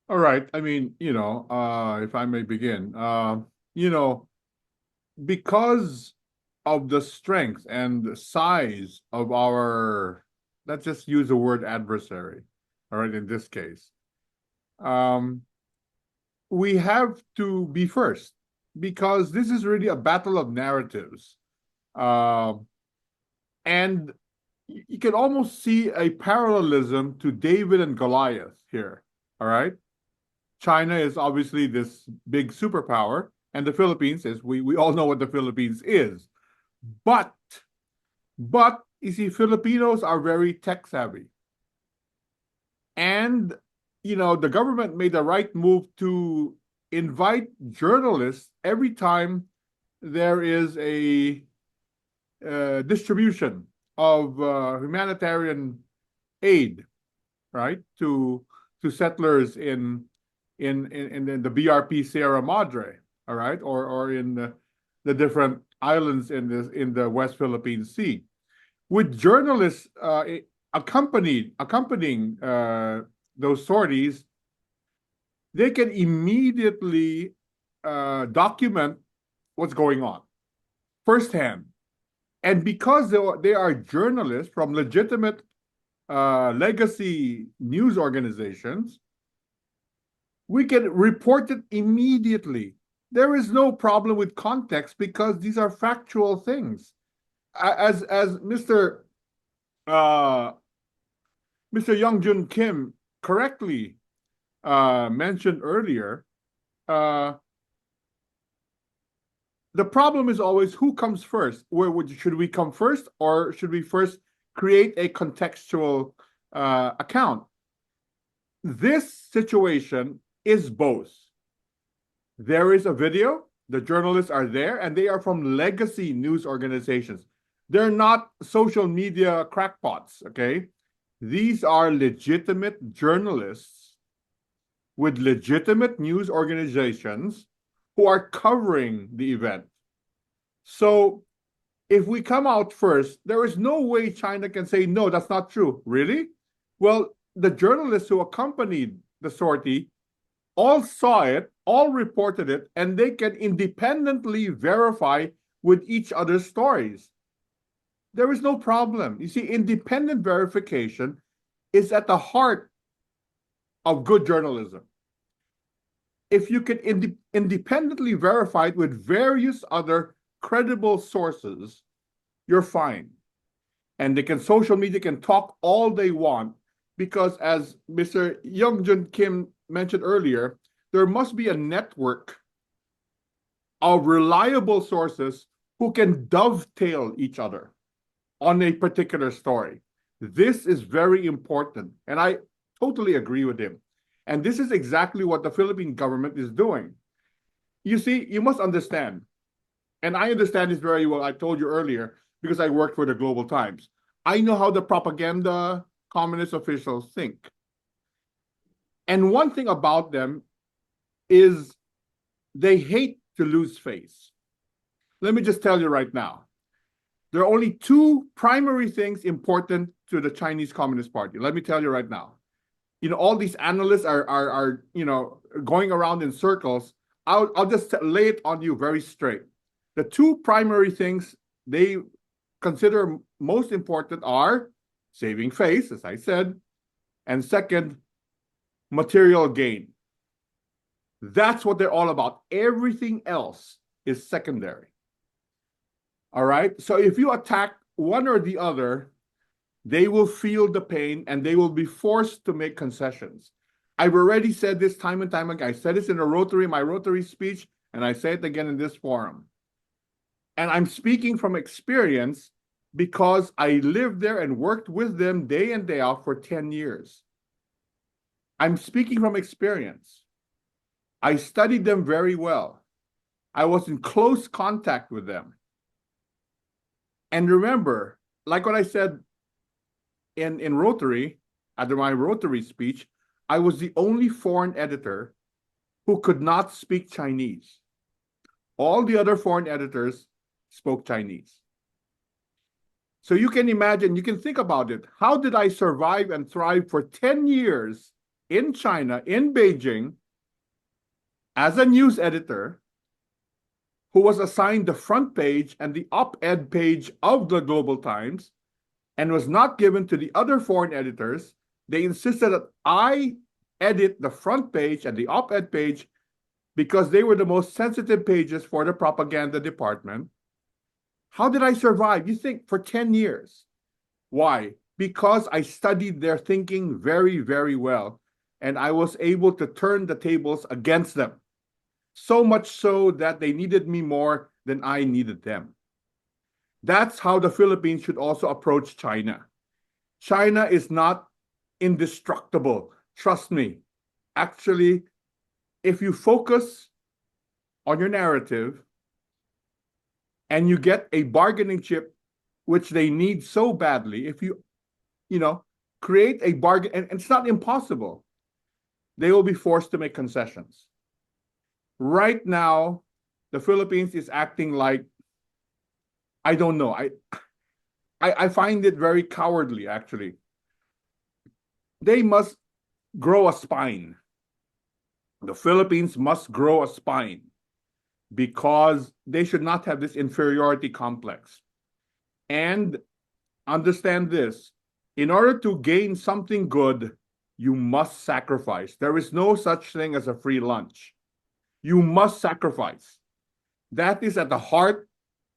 All right. I mean, if I may begin, because of the strength and the size of our, let's just use the word adversary, all right, in this case, we have to be first because this is really a battle of narratives. And you can almost see a parallelism to David and Goliath here, all right? China is obviously this big superpower, and the Philippines is, we all know what the Philippines is. But you see, Filipinos are very tech savvy. And, the government made the right move to invite journalists every time there is a distribution of humanitarian aid, right, to settlers in the BRP Sierra Madre, all right, or in the different islands in the West Philippine Sea, with journalists accompanying those sorties. They can immediately document what's going on firsthand. And because they are journalists from legitimate legacy news organizations, we can report it immediately. There is no problem with context because these are factual things. As Mr. Youngjun Kim correctly mentioned earlier, the problem is always who comes first. Should we come first, or should we first create a contextual account? This situation is both. There is a video, the journalists are there, and they are from legacy news organizations. They're not social media crackpots, okay? These are legitimate journalists with legitimate news organizations who are covering the event. So if we come out first, there is no way China can say, no, that's not true. Really? Well, the journalists who accompanied the sortie all saw it, all reported it, and they can independently verify with each other's stories. There is no problem. You see, independent verification is at the heart of good journalism. If you can independently verify it with various other credible sources, you're fine. And social media can talk all they want, because as Mr. Youngjun Kim mentioned earlier, there must be a network of reliable sources who can dovetail each other on a particular story. This is very important, and I totally agree with him. And this is exactly what the Philippine government is doing. You see, you must understand, and I understand this very well. I told you earlier, because I worked for the Global Times. I know how the propaganda communist officials think. And one thing about them is they hate to lose face. Let me just tell you right now, there are only two primary things important to the Chinese Communist Party. Let me tell you right now. You know, all these analysts are going around in circles. I'll just lay it on you very straight. The two primary things they consider most important are saving face, as I said, and second, material gain. That's what they're all about. Everything else is secondary. All right? So if you attack one or the other, they will feel the pain and they will be forced to make concessions. I've already said this time and time again. I said this in my Rotary speech, and I say it again in this forum. And I'm speaking from experience because I lived there and worked with them day in, day out for 10 years. I'm speaking from experience. I studied them very well. I was in close contact with them. And remember, like what I said in Rotary, after my Rotary speech, I was the only foreign editor who could not speak Chinese. All the other foreign editors spoke Chinese. So you can imagine, you can think about it. How did I survive and thrive for 10 years in China, in Beijing, as a news editor who was assigned the front page and the op-ed page of the Global Times and was not given to the other foreign editors? They insisted that I edit the front page and the op-ed page because they were the most sensitive pages for the propaganda department. How did I survive? You think, for 10 years. Why? Because I studied their thinking very, very well, and I was able to turn the tables against them. So much so that they needed me more than I needed them. That's how the Philippines should also approach China. China is not indestructible. Trust me. Actually, if you focus on your narrative and you get a bargaining chip which they need so badly, if you create a bargain, and it's not impossible, they will be forced to make concessions. Right now, the Philippines is acting like, I don't know. I find it very cowardly, actually. They must grow a spine. The Philippines must grow a spine because they should not have this inferiority complex. And understand this, in order to gain something good, you must sacrifice. There is no such thing as a free lunch. You must sacrifice. That is at the heart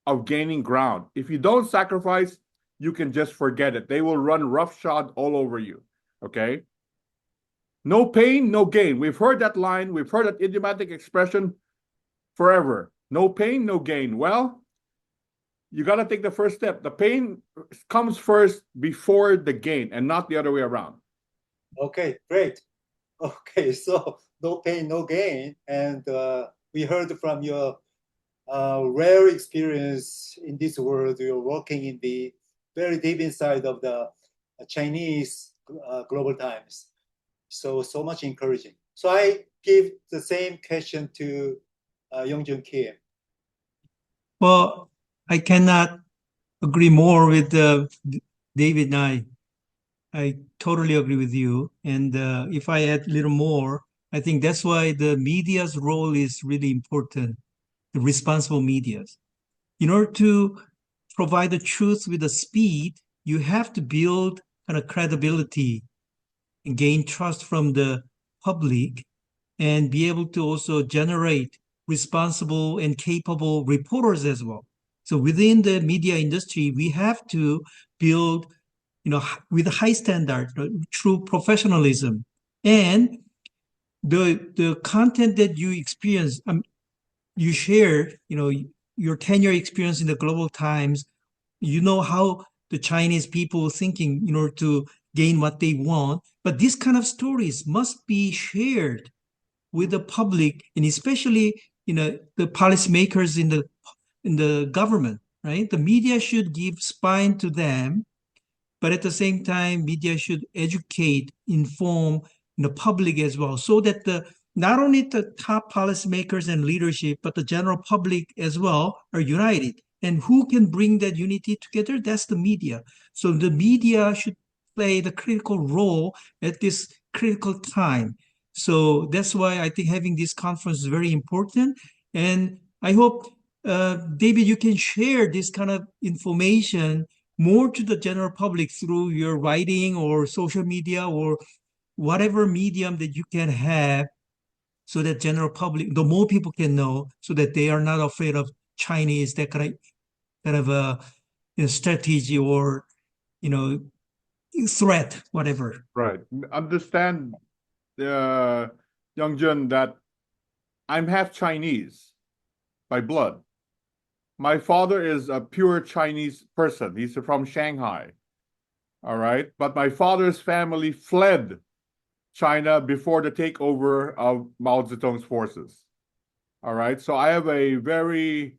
of gaining ground. If you don't sacrifice, you can just forget it. They will run roughshod all over you, okay? No pain, no gain. We've heard that line. We've heard that idiomatic expression forever. No pain, no gain. Well, you got to take the first step. The pain comes first before the gain and not the other way around. Okay, great. Okay, so no pain, no gain. And we heard from your rare experience in this world. You're working in the very deep inside of the Chinese global times. So much encouraging. So I give the same question to Young-Jun Kim. Well, I cannot agree more with David and I totally agree with you. And if I add a little more, I think that's why the media's role is really important, the responsible medias. In order to provide the truth with the speed, you have to build kind of credibility and gain trust from the public and be able to also generate responsible and capable reporters as well. So within the media industry, we have to build, with a high standard, true professionalism. And the content that you experience, you share, your 10-year experience in the global times, how the Chinese people thinking in order to gain what they want. But these kind of stories must be shared with the public, and especially the policymakers in the government, right? The media should give spine to them, but at the same time, media should educate, inform the public as well, so that not only the top policymakers and leadership, but the general public as well are united. And who can bring that unity together? That's the media. So the media should play the critical role at this critical time. So that's why I think having this conference is very important. And I hope, David, you can share this kind of information more to the general public through your writing or social media or whatever medium that you can have, so that general public, the more people can know, so that they are not afraid of Chinese, that kind of a strategy or threat, whatever. Right. Understand, Young-Jun, that I'm half Chinese by blood. My father is a pure Chinese person. He's from Shanghai. All right. But my father's family fled China before the takeover of Mao Zedong's forces. All right. So I have a very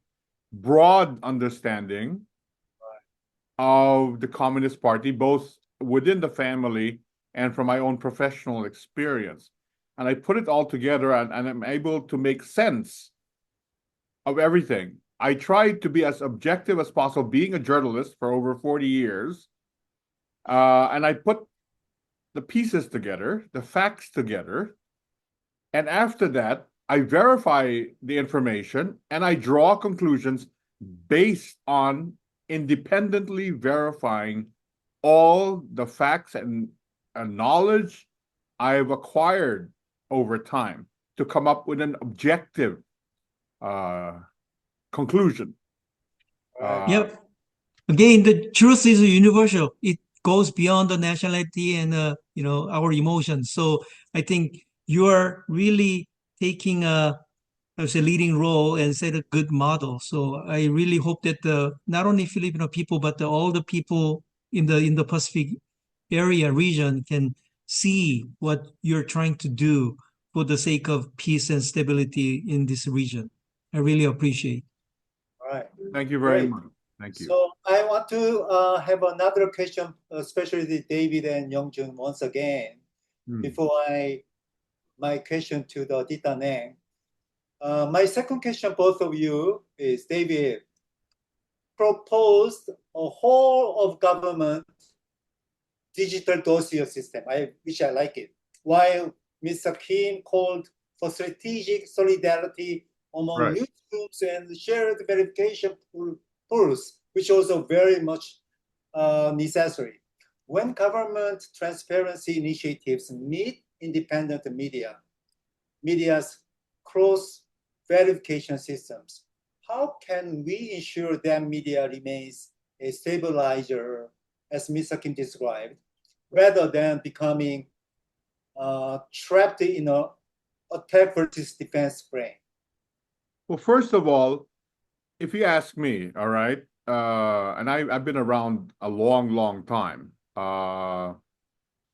broad understanding of the Communist Party, both within the family and from my own professional experience. And I put it all together and I'm able to make sense of everything. I tried to be as objective as possible, being a journalist for over 40 years. And I put the pieces together, the facts together. And after that, I verify the information and I draw conclusions based on independently verifying all the facts and knowledge I've acquired over time to come up with an objective conclusion. Yep. Again, the truth is universal. It goes beyond the nationality and our emotions. So I think you are really taking a leading role and set a good model. So I really hope that not only Filipino people, but all the people in the Indo-Pacific area region can see what you're trying to do for the sake of peace and stability in this region. I really appreciate. All right. Thank you very Great. much. Thank you. So I want to have another question, especially David and Youngjun once again, before my question to the Dita Neng. My second question, both of you, is David proposed a whole of government digital dossier system, which I like it, while Mr. Kim called for strategic solidarity among Right. newsrooms and shared verification tools, which also very much necessary. When government transparency initiatives meet independent media's cross verification systems, how can we ensure that media remains a stabilizer, as Mr. Kim described, rather than becoming trapped in a attack versus defense frame? Well, first of all, if you ask me, all right, and I've been around a long, long time.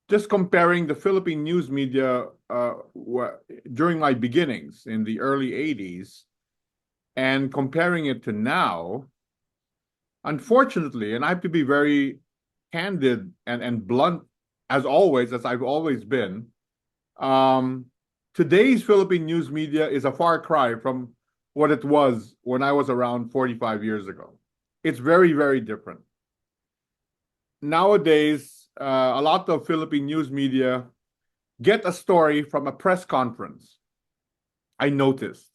Just comparing the Philippine news media during my beginnings in the early 80s and comparing it to now, unfortunately, and I have to be very candid and blunt as always, as I've always been, today's Philippine news media is a far cry from what it was when I was around 45 years ago. It's very, very different. Nowadays, a lot of Philippine news media get a story from a press conference. I noticed.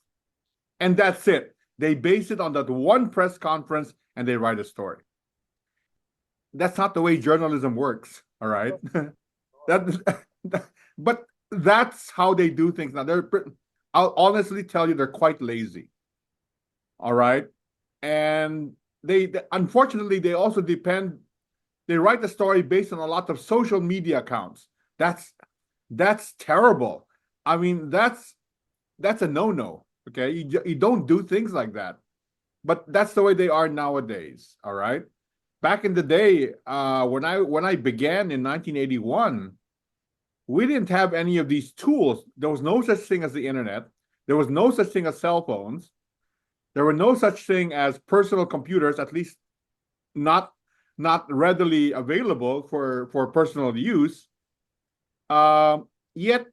And that's it. They base it on that one press conference and they write a story. That's not the way journalism works, all right? But that's how they do things now. I'll honestly tell you, they're quite lazy, all right? And they unfortunately, they also depend, they write the story based on a lot of social media accounts. That's terrible. I mean, that's a no-no. Okay, you don't do things like that. But that's the way they are nowadays. All right. Back in the day, when I began in 1981, we didn't have any of these tools. There was no such thing as the internet. There was no such thing as cell phones. There were no such thing as personal computers, at least not readily available for personal use. Yet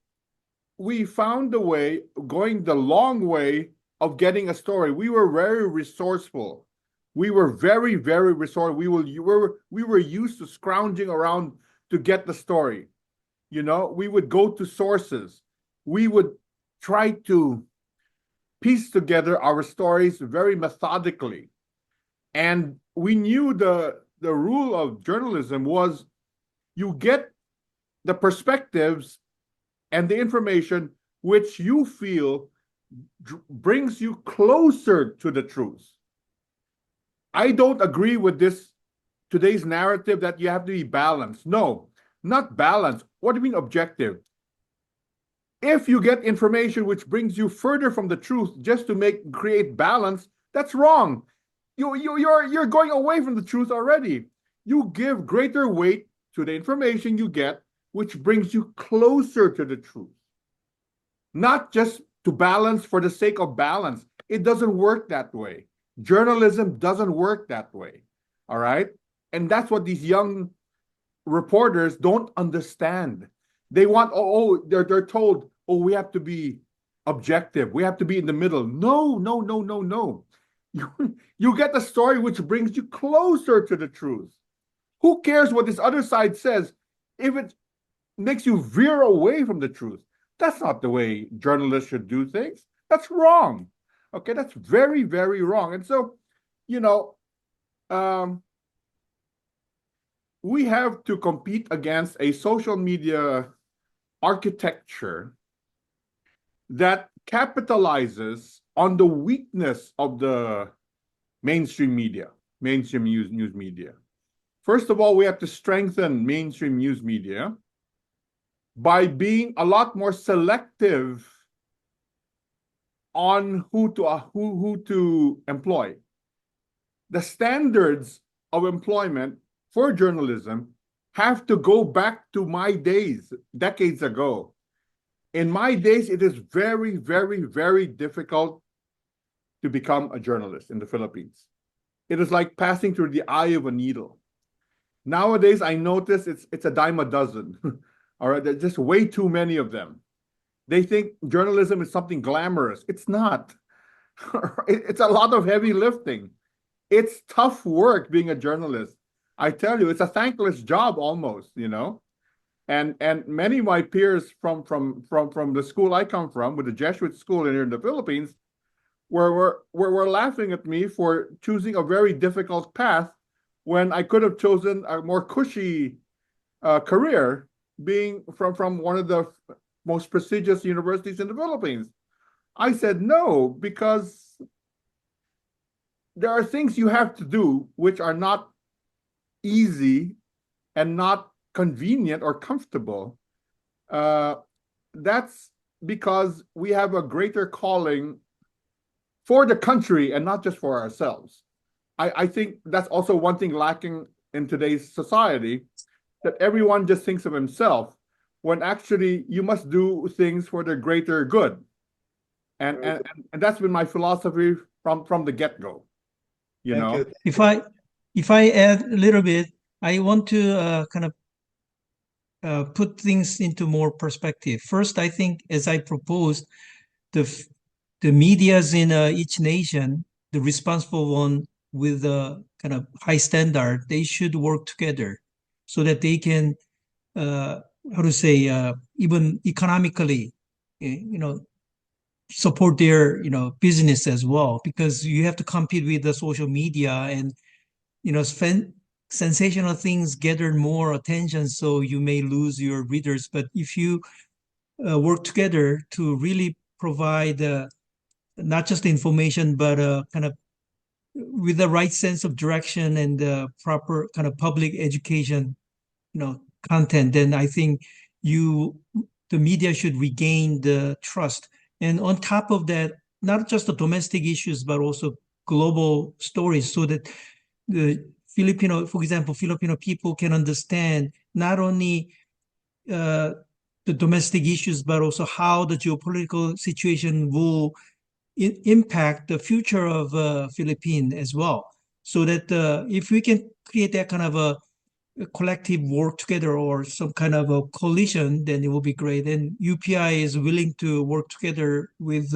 we found a way, going the long way of getting a story. We were very resourceful. We were very, very resourceful. We were used to scrounging around to get the story. You know, we would go to sources. We would try to piece together our stories very methodically. And we knew the rule of journalism was you get the perspectives and the information which you feel brings you closer to the truth. I don't agree with today's narrative that you have to be balanced. No, not balanced. What do you mean objective? If you get information which brings you further from the truth just to create balance, that's wrong. You're going away from the truth already. You give greater weight to the information you get, which brings you closer to the truth. Not just to balance for the sake of balance. It doesn't work that way. Journalism doesn't work that way. All right? And that's what these young reporters don't understand. They want, they're told, we have to be objective. We have to be in the middle. No. You get the story which brings you closer to the truth. Who cares what this other side says if it makes you veer away from the truth? That's not the way journalists should do things. That's wrong. Okay, that's very, very wrong. And so, we have to compete against a social media architecture that capitalizes on the weakness of the mainstream media, mainstream news media. First of all, we have to strengthen mainstream news media by being a lot more selective on who to employ. The standards of employment for journalism have to go back to my days, decades ago. In my days, it is very, very, very difficult to become a journalist in the Philippines. it is like passing through the eye of a needle. Nowadays, I notice it's a dime a dozen, or there's just way too many of them. They think journalism is something glamorous. It's not. It's a lot of heavy lifting. It's tough work being a journalist. I tell you, it's a thankless job almost, you know. And many of my peers from the school I come from, with the Jesuit school here in the Philippines, were laughing at me for choosing a very difficult path when I could have chosen a more cushy career, being from one of the most prestigious universities in the Philippines. I said no, because there are things you have to do which are not easy and not convenient or comfortable. That's because we have a greater calling for the country and not just for ourselves. I think that's also one thing lacking in today's society, that everyone just thinks of himself, when actually you must do things for the greater good. And that's been my philosophy from the get-go. You Thank know? you. If I add a little bit, I want to kind of put things into more perspective. First, I think, as I proposed, the medias in each nation, the responsible one with a kind of high standard, they should work together so that they can, how to say, even economically, support their, business as well, because you have to compete with the social media, and, sensational things gather more attention, so you may lose your readers. But if you work together to really provide not just information, but kind of with the right sense of direction and proper kind of public education, content, then I think the media should regain the trust. And on top of that, not just the domestic issues, but also global stories, so that for example, Filipino people can understand not only the domestic issues, but also how the geopolitical situation will impact the future of Philippines as well. So that if we can create that kind of a collective work together or some kind of a coalition, then it will be great. And UPI is willing to work together with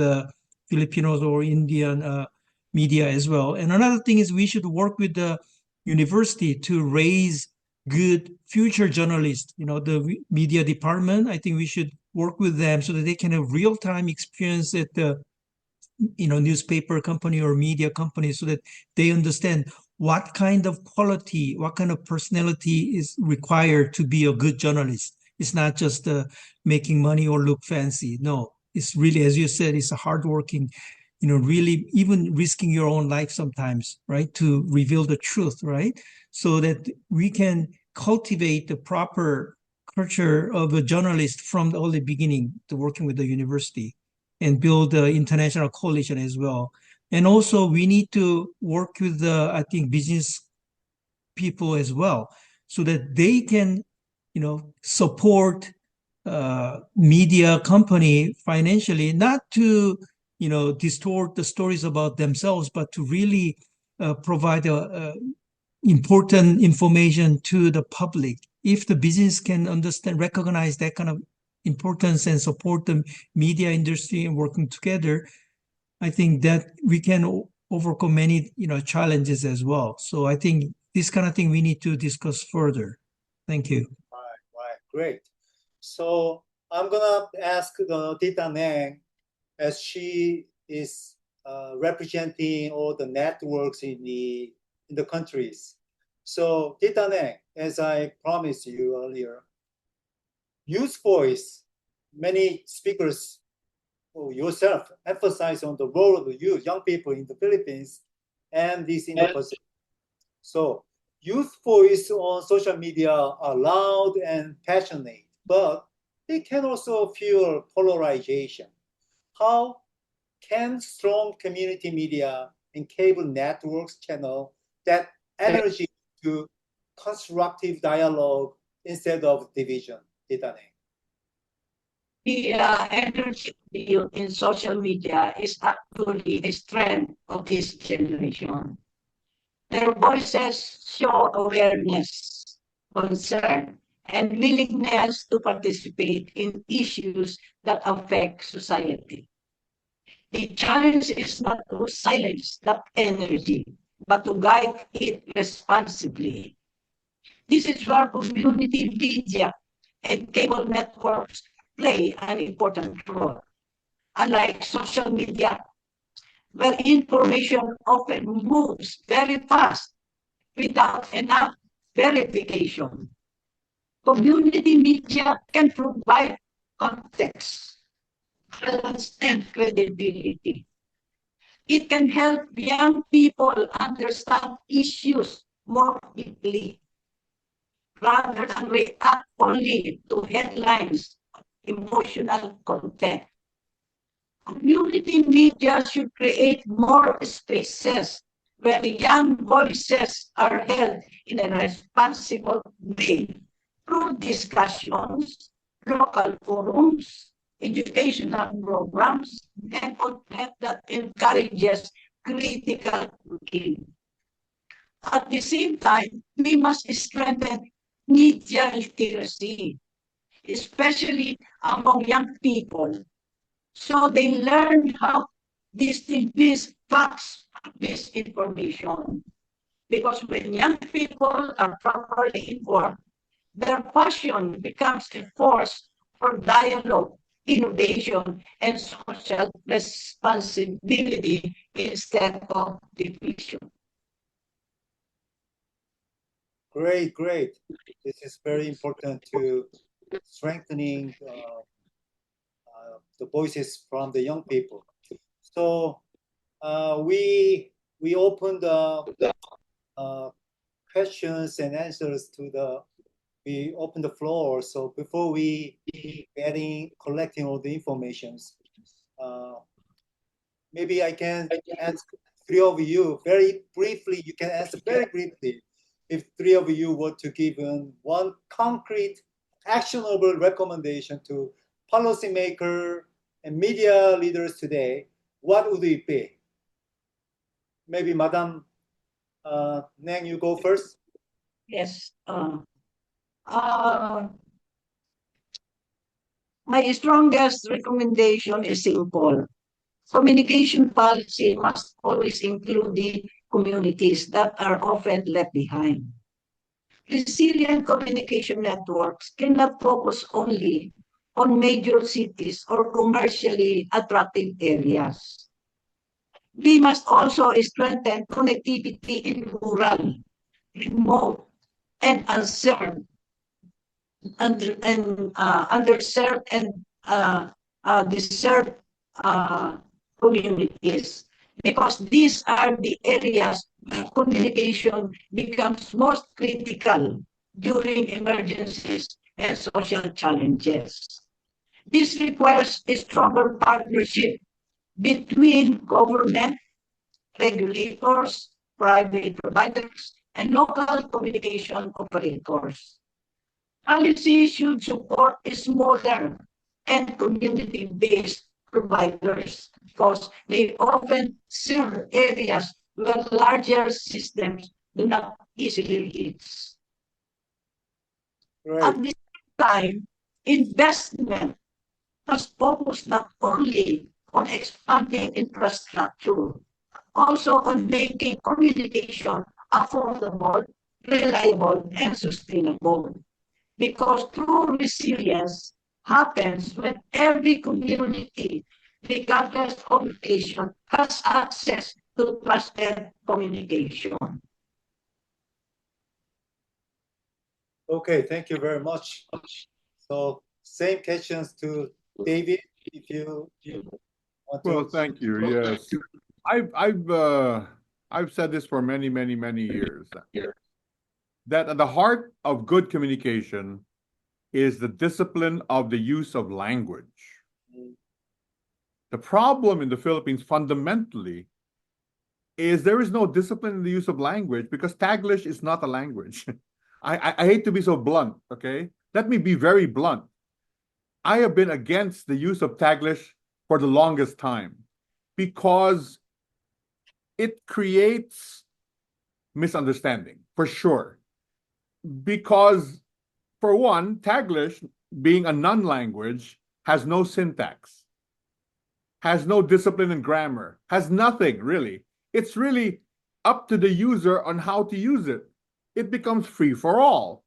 Filipinos or Indian media as well. And another thing is we should work with the university to raise good future journalists. The media department, I think we should work with them so that they can have real-time experience at the newspaper company or media company, so that they understand what kind of quality, what kind of personality is required to be a good journalist. It's not just making money or look fancy. No, it's really, as you said, it's a hardworking, really even risking your own life sometimes, right, to reveal the truth, right? So that we can cultivate the proper culture of a journalist from the early beginning to working with the university, and build the international coalition as well. And also we need to work with the, I think, business people as well, so that they can, support media company financially, not to, distort the stories about themselves, but to really provide important information to the public. If the business can understand, recognize that kind of importance and support the media industry and working together, I think that we can overcome many, challenges as well. So I think this kind of thing we need to discuss further. Thank you. Right, great. So I'm gonna ask Tita Neng, as she is representing all the networks in the countries. So Tita Neng, as I promised you earlier, Youth Voice, many speakers, yourself, emphasize on the role of the youth, young people in the Philippines and this Indo-Pacific. So Youth Voice on social media are loud and passionate, but they can also fuel polarization. How can strong community media and cable networks channel that energy to constructive dialogue instead of division? Tita Neng. The energy in social media is actually the strength of this generation. Their voices show awareness, concern, and willingness to participate in issues that affect society. The challenge is not to silence that energy, but to guide it responsibly. This is where community media and cable networks play an important role. Unlike social media, where information often moves very fast without enough verification, community media can provide context, balance, and credibility. It can help young people understand issues more deeply rather than react only to headlines, emotional content. Community media should create more spaces where young voices are held in a responsible way through discussions, local forums, educational programs, and content that encourages critical thinking. At the same time, we must strengthen media literacy, especially among young people, so they learn how distinguish facts from misinformation. Because when young people are properly informed, their passion becomes a force for dialogue, innovation, and social responsibility instead of division. Great, great. This is very important to strengthening the voices from the young people. So we opened questions and answers to the. We open the floor. So before we collecting all the informations, maybe I can ask three of you very briefly. You can answer very briefly. If three of you were to give one concrete, actionable recommendation to policymaker and media leaders today, what would it be? Maybe Madam Neng, you go first. Yes. My strongest recommendation is simple. Communication policy must always include the communities that are often left behind. Resilient communication networks cannot focus only on major cities or commercially attractive areas. We must also strengthen connectivity in rural, remote, and unserved, underserved and deserved communities, because these are the areas where communication becomes most critical during emergencies and social challenges. This requires a stronger partnership between government, regulators, private providers, and local communication operators. Policy should support smaller and community-based providers because they often serve areas where larger systems do not easily reach. Right. At the same time, investment must focus not only on expanding infrastructure, also on making communication affordable, reliable, and sustainable. Because true resilience happens when every community, regardless of location, has access to trusted communication. Okay, thank you very much. So same questions to David, if you want to. Well, thank you. Yes, I've said this for many years, that at the heart of good communication is the discipline of the use of language. The problem in the Philippines fundamentally is there is no discipline in the use of language because Taglish is not a language. I hate to be so blunt, okay? Let me be very blunt. I have been against the use of Taglish for the longest time because it creates misunderstanding, for sure. Because, for one, Taglish, being a non-language, has no syntax, has no discipline in grammar, has nothing really. It's really up to the user on how to use it. It becomes free for all.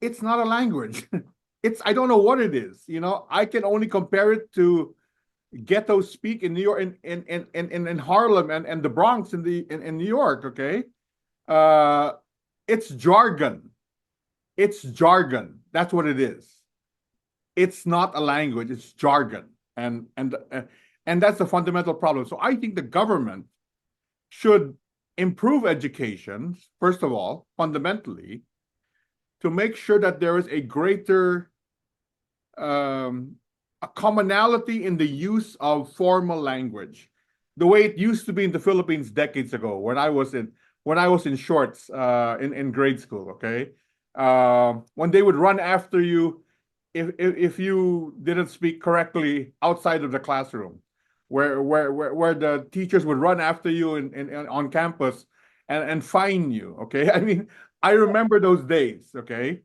It's not a language. I don't know what it is. I can only compare it to ghetto speak in New York, in Harlem and the Bronx in New York. Okay, it's jargon. It's jargon. That's what it is. It's not a language. It's jargon, and that's the fundamental problem. So I think the government should improve education, first of all, fundamentally, to make sure that there is a greater a commonality in the use of formal language, the way it used to be in the Philippines decades ago when I was in shorts in grade school. Okay, when they would run after you if you didn't speak correctly outside of the classroom, where the teachers would run after you on campus and fine you. Okay, I mean, I remember those days. Okay,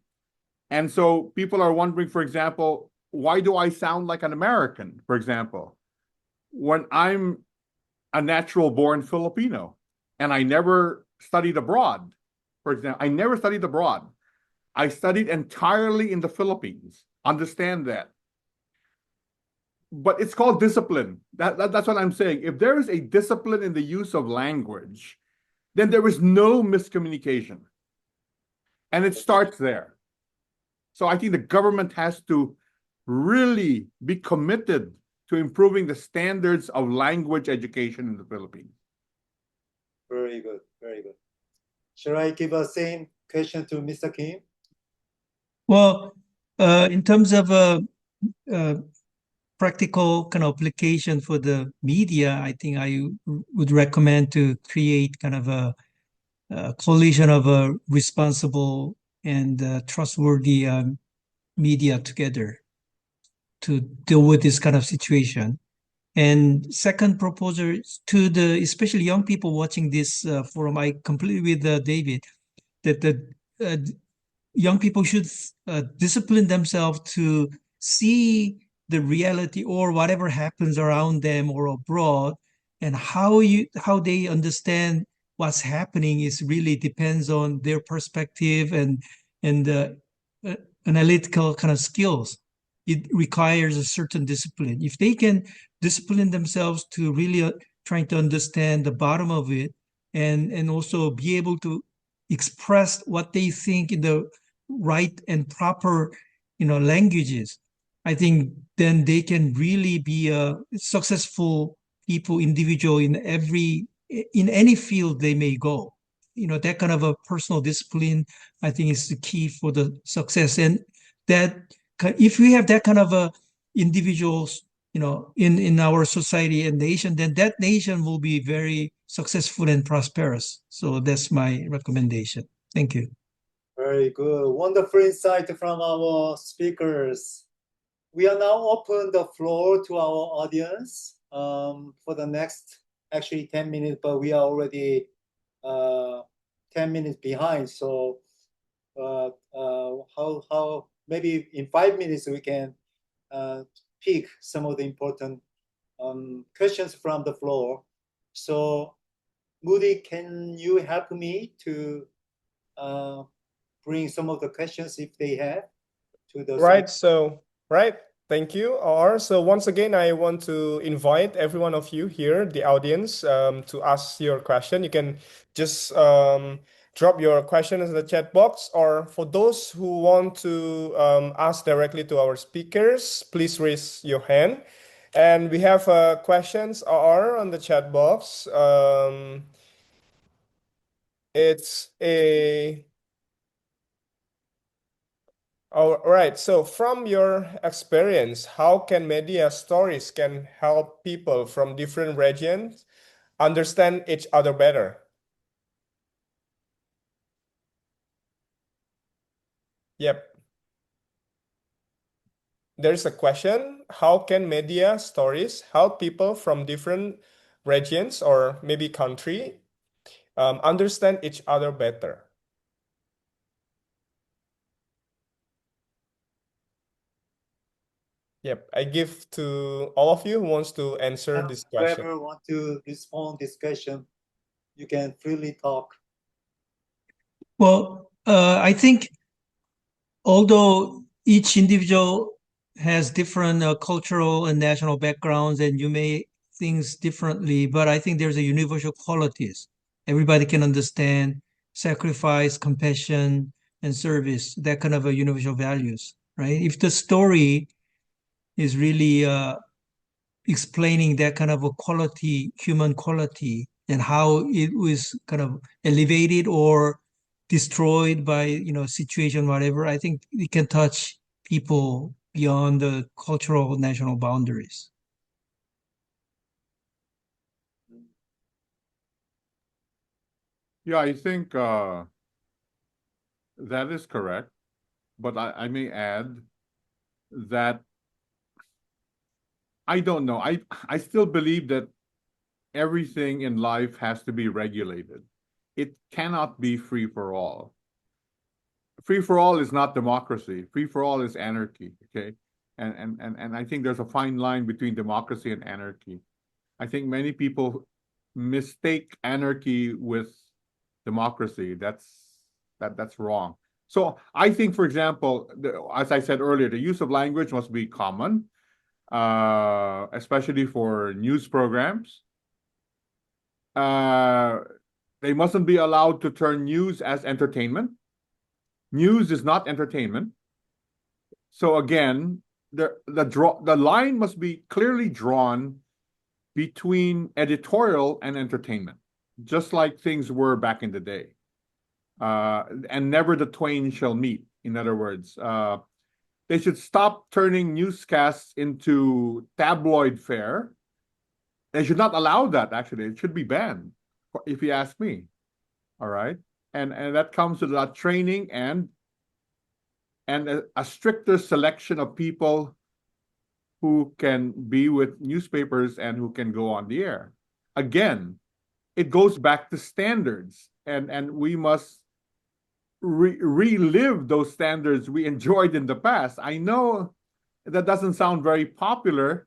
and so people are wondering, for example, why do I sound like an American, for example, when I'm a natural born Filipino and I never studied abroad? For example, I never studied abroad. I studied entirely in the Philippines. Understand that. But it's called discipline. That's what I'm saying. If there is a discipline in the use of language, then there is no miscommunication. And it starts there. So I think the government has to really be committed to improving the standards of language education in the Philippines. Very good, very good. Shall I give a same question to Mr. Kim? Well, in terms of practical kind of application for the media, I think I would recommend to create kind of a coalition of a responsible and trustworthy media together to deal with this kind of situation. And second proposal is to the especially young people watching this forum, I completely with David that the young people should discipline themselves to see the reality or whatever happens around them or abroad, and how they understand what's happening is really depends on their perspective and analytical kind of skills. It requires a certain discipline. If they can discipline themselves to really trying to understand the bottom of it and also be able to express what they think in the right and proper languages, I think then they can really be a successful individual in any field they may go. That kind of a personal discipline, I think, is the key for the success. And that if we have that kind of a individuals in our society and nation, then that nation will be very successful and prosperous. So that's my recommendation. Thank you. Very good. Wonderful insight from our speakers. We are now open the floor to our audience for the next actually 10 minutes, but we are already 10 minutes behind. So how maybe in 5 minutes we can pick some of the important questions from the floor. So Moody, can you help me to bring some of the questions if they have to the Right. So, right. Thank you, R. So once again, I want to invite every one of you here, the audience, to ask your question. You can just drop your question in the chat box, or for those who want to ask directly to our speakers, please raise your hand. And we have questions are on the chat box. It's a All right. So from your experience, how can media stories can help people from different regions understand each other better? Yep. There's a question. How can media stories help people from different regions or maybe country understand each other better? Yep, I give to all of you who wants to answer this question. Whoever want to respond this question, you can freely talk. Well, I think although each individual has different cultural and national backgrounds, and you may things differently, but I think there's a universal qualities. Everybody can understand sacrifice, compassion, and service, that kind of a universal values, right? If the story is really explaining that kind of a quality, human quality, and how it was kind of elevated or destroyed by, situation, whatever, I think it can touch people beyond the cultural national boundaries. Yeah, I think that is correct, but I may add that I don't know. I still believe that everything in life has to be regulated. It cannot be free for all. Free for all is not democracy. Free for all is anarchy. Okay, and I think there's a fine line between democracy and anarchy. I think many people mistake anarchy with democracy. That's wrong. So I think, for example, as I said earlier, the use of language must be common, especially for news programs. They mustn't be allowed to turn news as entertainment. News is not entertainment. So again, the line must be clearly drawn between editorial and entertainment, just like things were back in the day. And never the twain shall meet. In other words, they should stop turning newscasts into tabloid fare. They should not allow that, actually. It should be banned, if you ask me. All right? And that comes with that training and a stricter selection of people who can be with newspapers and who can go on the air. Again, it goes back to standards, and we must relive those standards we enjoyed in the past. I know that doesn't sound very popular,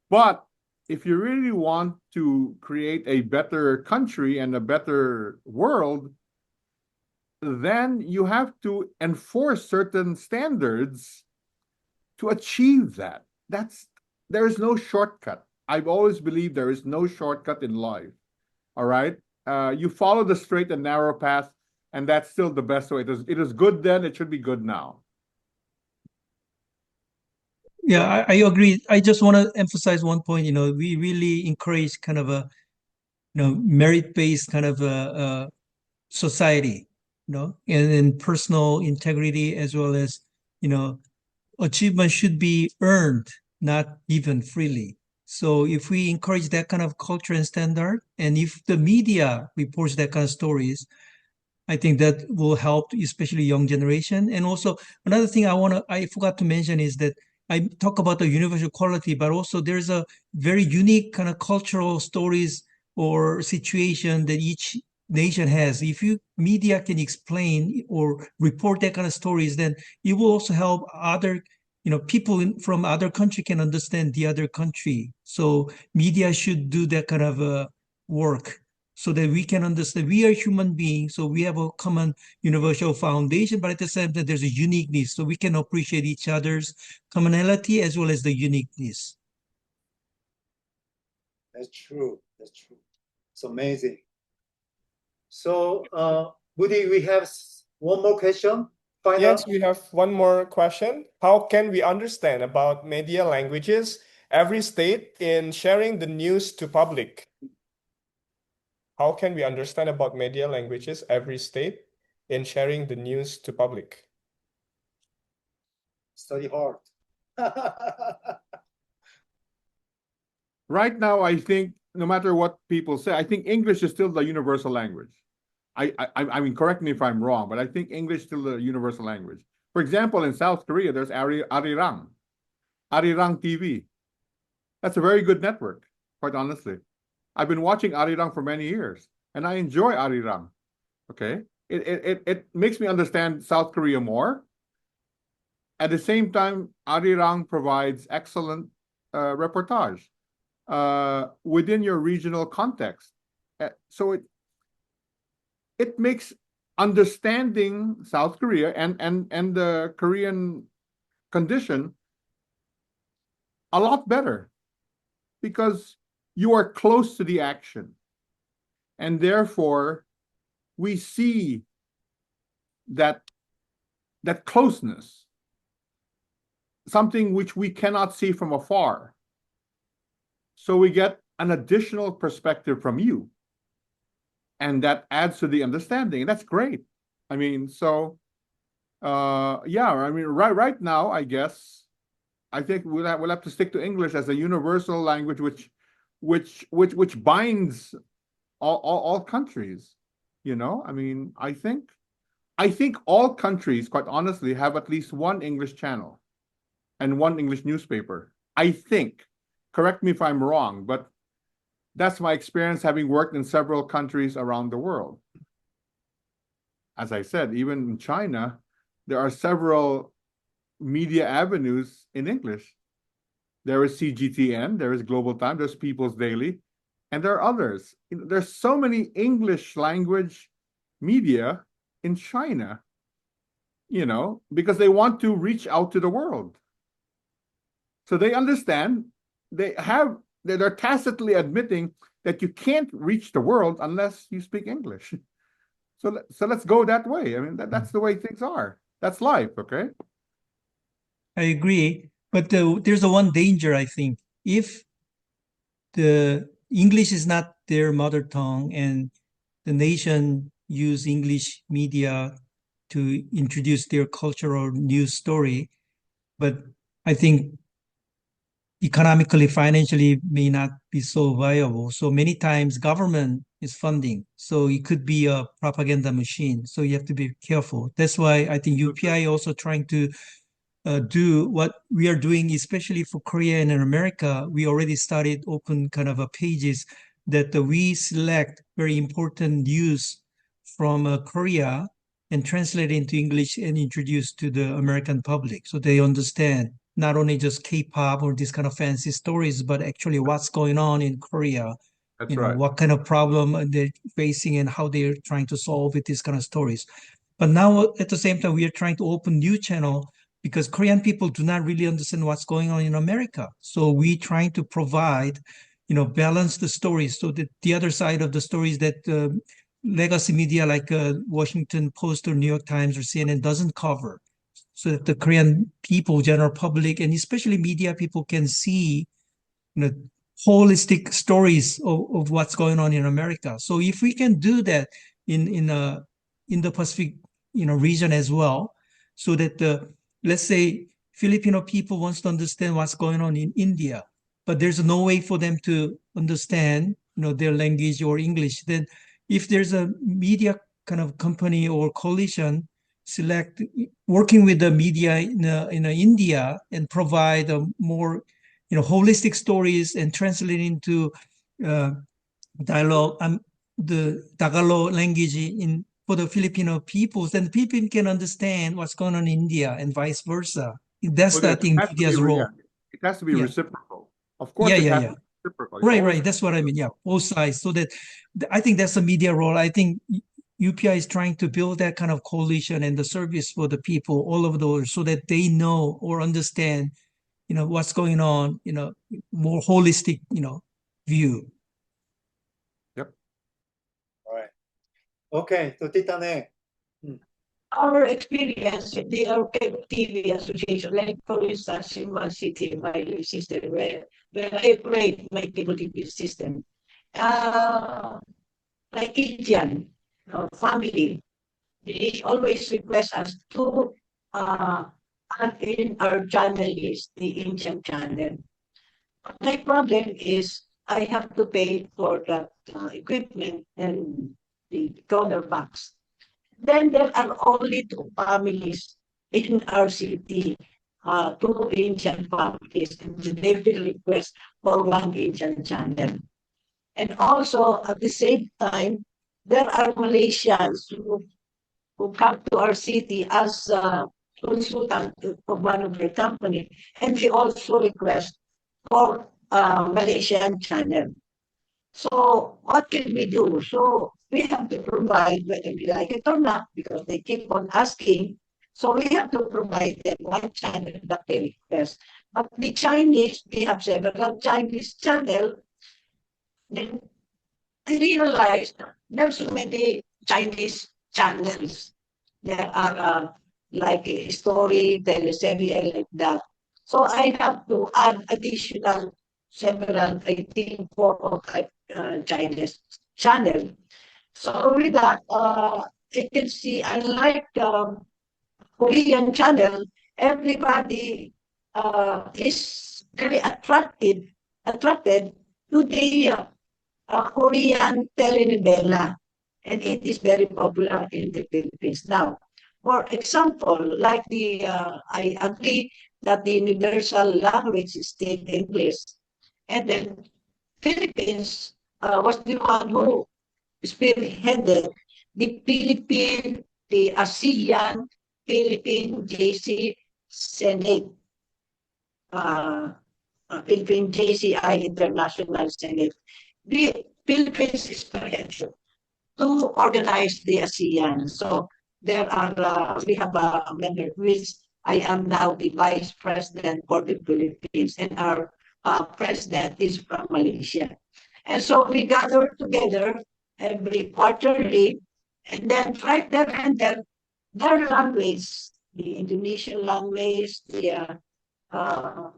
but if you really want to create a better country and a better world, then you have to enforce certain standards to achieve that. There is no shortcut. I've always believed there is no shortcut in life. All right? You follow the straight and narrow path, and that's still the best way. It is good then, it should be good now. Yeah, I agree. I just want to emphasize one point. We really encourage kind of a, merit-based kind of a society, and personal integrity, as well as, achievement should be earned, not given freely. So if we encourage that kind of culture and standard, and if the media reports that kind of stories, I think that will help, especially young generation. And also another thing I forgot to mention is that I talk about the universal quality, but also there's a very unique kind of cultural stories or situation that each nation has. If media can explain or report that kind of stories, then it will also help other, people from other country can understand the other country. So media should do that kind of work, so that we can understand we are human beings, so we have a common universal foundation, but at the same time there's a uniqueness, so we can appreciate each other's commonality as well as the uniqueness. That's true. That's true. It's amazing. So, Woody, we have one more question. Final. Yes, we have one more question. How can we understand about media languages every state in sharing the news to public? How can we understand about media languages every state in sharing the news to public? Study hard. Right now, I think no matter what people say, I think English is still the universal language. I mean, correct me if I'm wrong, but I think English is still the universal language. For example, in South Korea, there's Arirang TV. That's a very good network, quite honestly. I've been watching Arirang for many years. and I enjoy Arirang. Okay, it makes me understand South Korea more. At the same time, Arirang provides excellent reportage within your regional context. So it makes understanding South Korea and the Korean condition a lot better, because you are close to the action, and therefore we see that closeness, something which we cannot see from afar. So we get an additional perspective from you, and that adds to the understanding. And that's great. I mean, so yeah, I mean, right now, I guess, I think we'll have to stick to English as a universal language, which binds all countries. You know, I mean, I think all countries, quite honestly, have at least one English channel and one English newspaper. I think. Correct me if I'm wrong, but that's my experience, having worked in several countries around the world. As I said, even in China, there are several media avenues in English. There is CGTN, there is Global Time, there's People's Daily, and there are others. There's so many English language media in China, you know, because they want to reach out to the world. So they understand, they're tacitly admitting that you can't reach the world unless you speak English. So let's go that way. I mean, that's the way things are. That's life, okay? I agree, but there's a one danger, I think. If the English is not their mother tongue and the nation use English media to introduce their cultural news story, but I think economically, financially may not be so viable. So many times government is funding. So it could be a propaganda machine. So you have to be careful. That's why I think UPI also trying to do what we are doing, especially for Korea and in America. We already started open kind of a pages that we select very important news from Korea and translate into English and introduce to the American public so they understand not only just K-pop or these kind of fancy stories, but actually what's going on in Korea. That's you know, right. what kind of problem they're facing and how they're trying to solve it, these kind of stories. But now at the same time, we are trying to open new channel because Korean people do not really understand what's going on in America. So we trying to provide, balance the stories so that the other side of the stories that legacy media like Washington Post or New York Times or CNN doesn't cover, so that the Korean people, general public, and especially media people can see, holistic stories of what's going on in America. So if we can do that in the Pacific, region as well, so that let's say Filipino people wants to understand what's going on in India, but there's no way for them to understand, their language or English. Then if there's a media kind of company or coalition working with the media in India and provide a more holistic stories and translate into dialogue the Tagalog language for the Filipino peoples, then people can understand what's going on in India and vice versa. That's Well, I think has to media's be, role. it has to be Yeah. reciprocal. Of course, it has to be reciprocal. It's Right, always right. That's what I mean. Yeah, both sides. So that I think that's the media role. I think UPI is trying to build that kind of coalition and the service for the people all over the world so that they know or understand, what's going on, more holistic, view. Yep. All right. Okay, so Tita Ne. Our experience in the TV association, like for instance in my city, my sister, where I played my cable TV system, like Indian family, they always request us to add in our channel is the Indian channel. My problem is I have to pay for the equipment and the donor box. Then there are only two families in our city, two Indian families, and they will request for one Indian channel. And also at the same time, there are Malaysians who come to our city as a consultant of one of the company, and we also request for Malaysian channel. So what can we do? So we have to provide whether we like it or not, because they keep on asking. So we have to provide them one channel that they request. But the Chinese, we have several Chinese channel. Then I realized there's so many Chinese channels. There are like a story, teleserye like that. So I have to add additional several, I think, 4 or 5 Chinese channel. So with that, you can see, unlike Korean channel, everybody is very attracted to the Korean telenovela, and it is very popular in the Philippines now. For example, like I agree that the universal language is still English, and then Philippines was the one who spearheaded the the ASEAN Philippine JC Senate, uh, Philippine JCI International Senate. The Philippines is spearheaded to organize the ASEAN. So there are, we have a member which I am now the vice president for the Philippines, and our president is from Malaysia. And so we gather together every quarterly, and then right there and there, their language, the Indonesian language, the uh,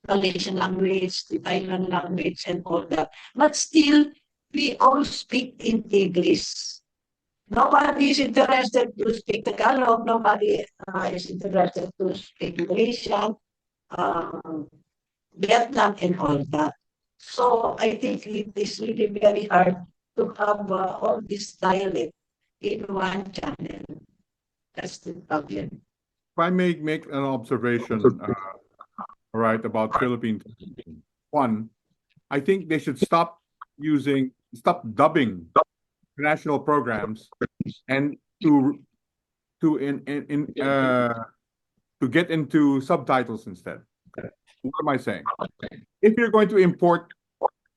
Malaysian language, the Thailand language, and all that. But still, we all speak in English. Nobody is interested to speak Tagalog. Nobody is interested to speak Malaysian, Vietnam, and all that. So I think it is really very hard to have all this dialect in one channel. That's the problem. If I may make an observation, right, about Philippines. One, I think they should stop dubbing international programs, and to get into subtitles instead. What am I saying? If you're going to import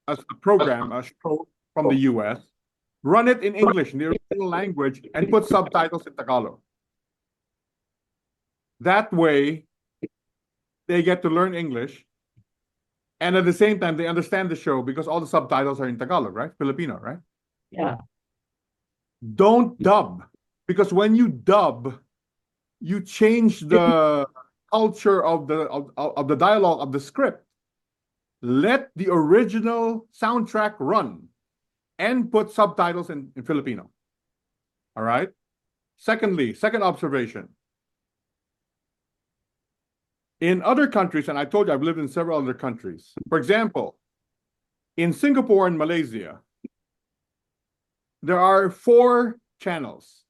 a program, a show from the US, run it in English, in the original language, and put subtitles in Tagalog. That way, they get to learn English, and at the same time, they understand the show because all the subtitles are in Tagalog, right? Filipino, right? Yeah. Don't dub, because when you dub, you change the culture of the dialogue of the script. Let the original soundtrack run and put subtitles in Filipino. All right? Secondly, second observation. In other countries, and I told you I've lived in several other countries. For example, in Singapore and Malaysia, there are 4 channels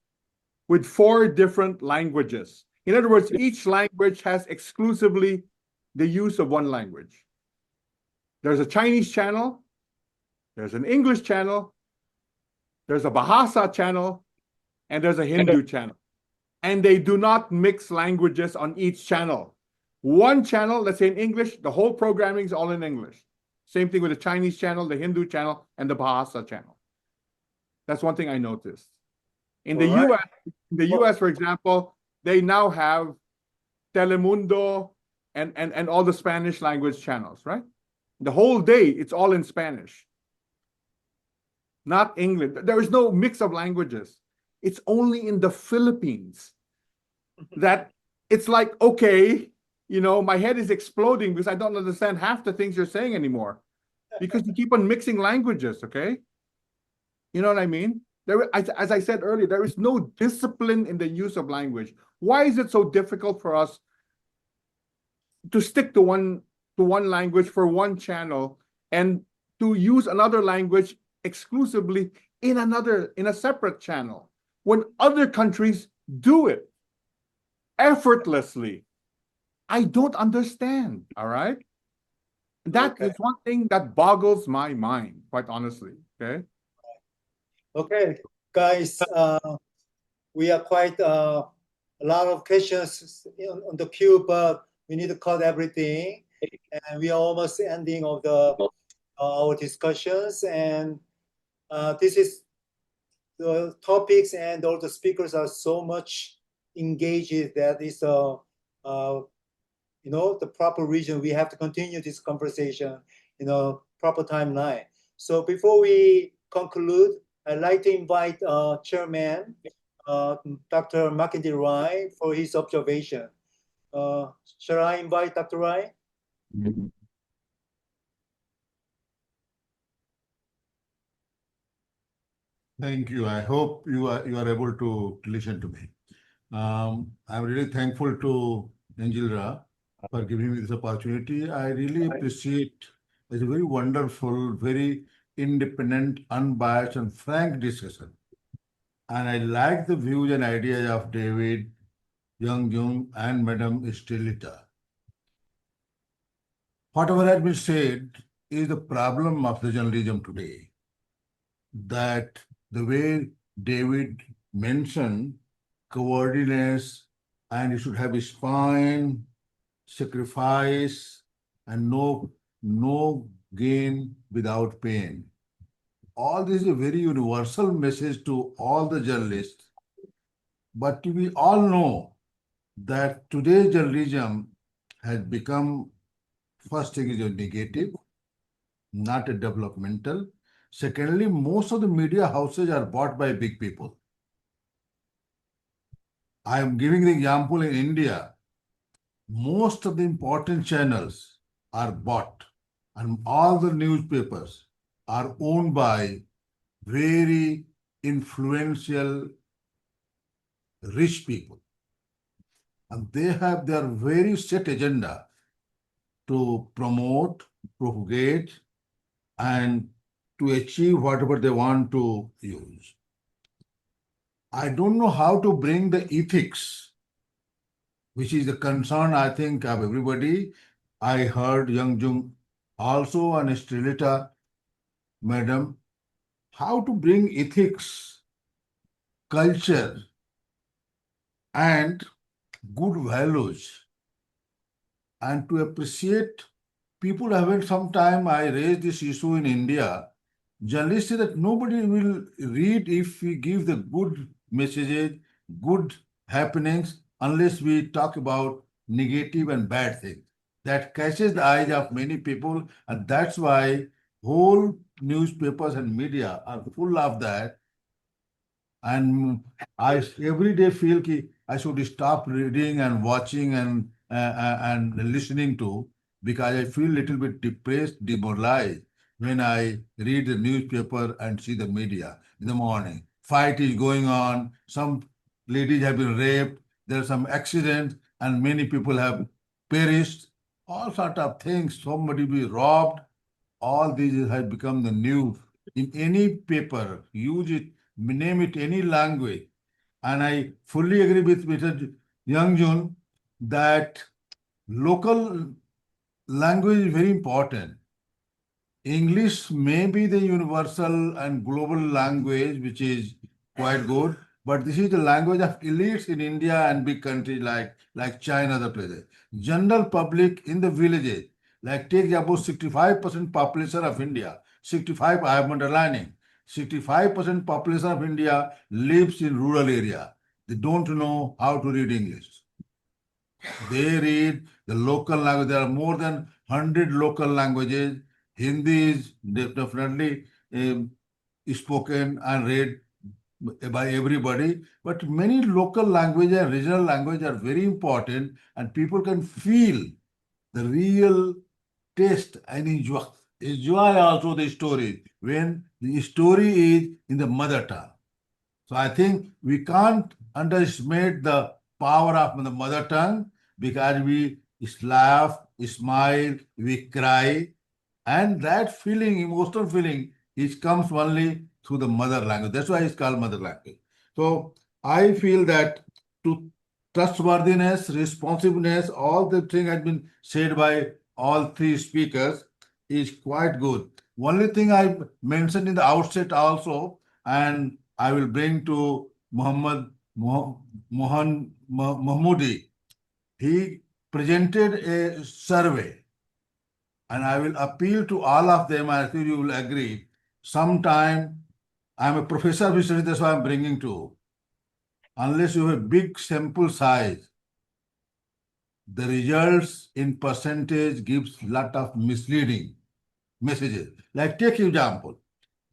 with 4 different languages. In other words, each language has exclusively the use of one language. There's a Chinese channel, there's an English channel, there's a Bahasa channel, and there's a Hindu channel. And they do not mix languages on each channel. One channel, let's say in English, the whole programming is all in English. Same thing with the Chinese channel, the Hindu channel, and the Bahasa channel. That's one thing I noticed. In the US, for example, they now have Telemundo and all the Spanish language channels, right? The whole day, it's all in Spanish, not English. There is no mix of languages. It's only in the Philippines that it's like, okay, my head is exploding because I don't understand half the things you're saying anymore because you keep on mixing languages, okay? You know what I mean? As I said earlier, there is no discipline in the use of language. Why is it so difficult for us to stick to one language for one channel and to use another language exclusively in a separate channel when other countries do it effortlessly? I don't understand, all right? That is one thing that boggles my mind, quite honestly, okay? Okay, guys, we are quite a lot of questions on the queue, but we need to cut everything, and we are almost ending of the our discussions. And this is the topics, and all the speakers are so much engaged that is the proper reason we have to continue this conversation in a proper timeline. So before we conclude, I'd like to invite Chairman Dr. Mackenzie Rai for his observation. Shall I invite Dr. Rai? Thank you. I hope you are able to listen to me. I'm really thankful to Angela for giving me this opportunity. I really appreciate it's a very wonderful, very independent, unbiased, and frank discussion. And I like the views and ideas of David, Young Jung, and Madam Estelita. Whatever has been said is the problem of the journalism today. That the way David mentioned cowardliness, and you should have a spine, sacrifice, and no gain without pain. All this is a very universal message to all the journalists. But we all know that today's journalism has become, first thing is a negative, not a developmental. Secondly, most of the media houses are bought by big people. I am giving the example in India. Most of the important channels are bought, and all the newspapers are owned by very influential rich people. And they have their very set agenda to promote, propagate, and to achieve whatever they want to use. I don't know how to bring the ethics, which is the concern, I think, of everybody. I heard Young Jung also and Estrelita, madam, how to bring ethics, culture, and good values, and to appreciate people haven't. Sometime I raised this issue in India. Journalists say that nobody will read if we give the good messages, good happenings, unless we talk about negative and bad things. That catches the eyes of many people, and that's why whole newspapers and media are full of that. And I every day feel that I should stop reading and watching and listening to, because I feel little bit depressed, demoralized when I read the newspaper and see the media in the morning. Fight is going on. Some ladies have been raped. There are some accidents, and many people have perished. All sort of things. Somebody be robbed. All these have become the news in any paper. Use it, name it any language. And I fully agree with Mr. Youngjun that local language is very important. English may be the universal and global language, which is quite good, but this is the language of elites in India and big countries like China, the places. General public in the villages, like take about 65% population of India, 65 I am underlining, 65% population of India lives in rural area. They don't know how to read English. They read the local language. There are more than 100 local languages. Hindi is definitely spoken and read by everybody, but many local languages and regional languages are very important, and people can feel the real taste and enjoy also the story when the story is in the mother tongue. So I think we can't underestimate the power of the mother tongue, because we laugh, smile, we cry, and that feeling, emotional feeling, it comes only through the mother language. That's why it's called mother language. So I feel that to trustworthiness, responsiveness, all the thing has been said by all three speakers is quite good. Only thing I mentioned in the outset also, and I will bring to Mahmoodi. He presented a survey, and I will appeal to all of them. I think you will agree. Sometime I'm a professor of history, that's why I'm bringing to. Unless you have a big sample size, the results in percentage gives lot of misleading messages. Like take example,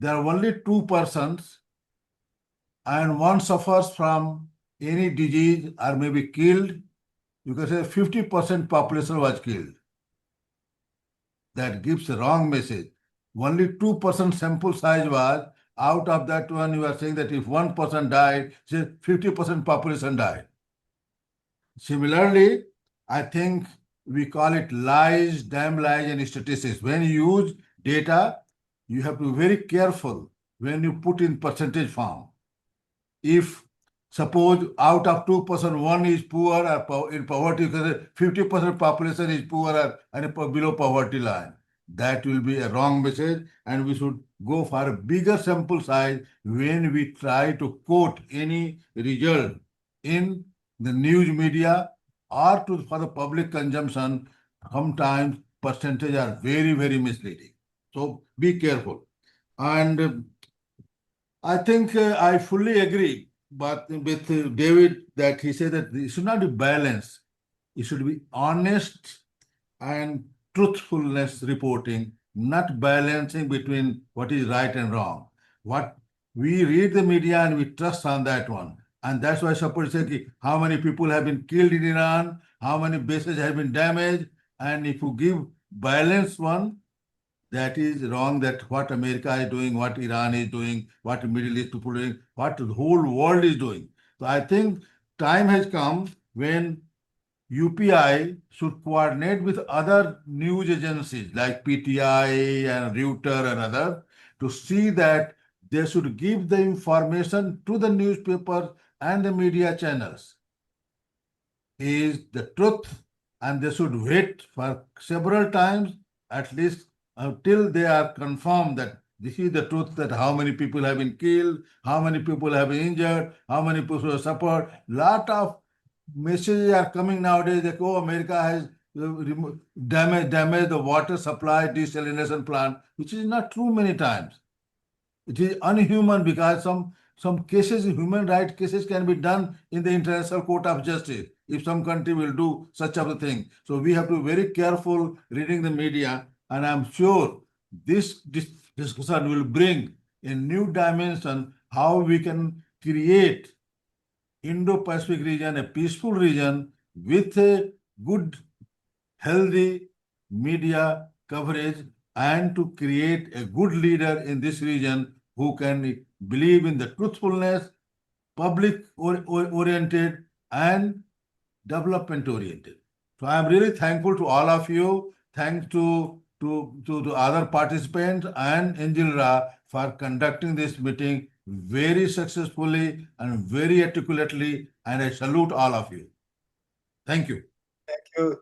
there are only 2% and one suffers from any disease or may be killed. You can say 50% population was killed. That gives a wrong message. Only 2% sample size was, out of that one you are saying that if 1% died, say 50% population died. Similarly, I think we call it lies, damn lies, and statistics. When you use data, you have to be very careful when you put in percentage form. If suppose out of 2%, one is poor or in poverty, 50% population is poor or and below poverty line. That will be a wrong message, and we should go for a bigger sample size when we try to quote any result in the news media or for the public consumption. Sometimes percentage are very, very misleading. So be careful. And I think I fully agree, but with David that he said that it should not be balanced. It should be honest and truthfulness reporting, not balancing between what is right and wrong. What we read the media and we trust on that one. And that's why support said how many people have been killed in Iran, how many bases have been damaged. And if you give balanced one, that is wrong, that what America is doing, what Iran is doing, what Middle East people are doing, what the whole world is doing. So I think time has come when UPI should coordinate with other news agencies like PTI and Reuters and others to see that they should give the information to the newspapers and the media channels is the truth, and they should wait for several times at least until they are confirmed that this is the truth, that how many people have been killed, how many people have been injured, how many people have suffered. Lot of messages are coming nowadays that, oh, America has damaged the water supply desalination plant, which is not true many times. It is unhuman because some cases, human rights cases can be done in the International Court of Justice if some country will do such of a thing. So we have to be very careful reading the media, and I'm sure this discussion will bring a new dimension how we can create Indo-Pacific region, a peaceful region with a good, healthy media coverage, and to create a good leader in this region who can believe in the truthfulness, public oriented, and development oriented. So I am really thankful to all of you. Thanks to other participants and Angela for conducting this meeting very successfully and very articulately, and I salute all of you. Thank you.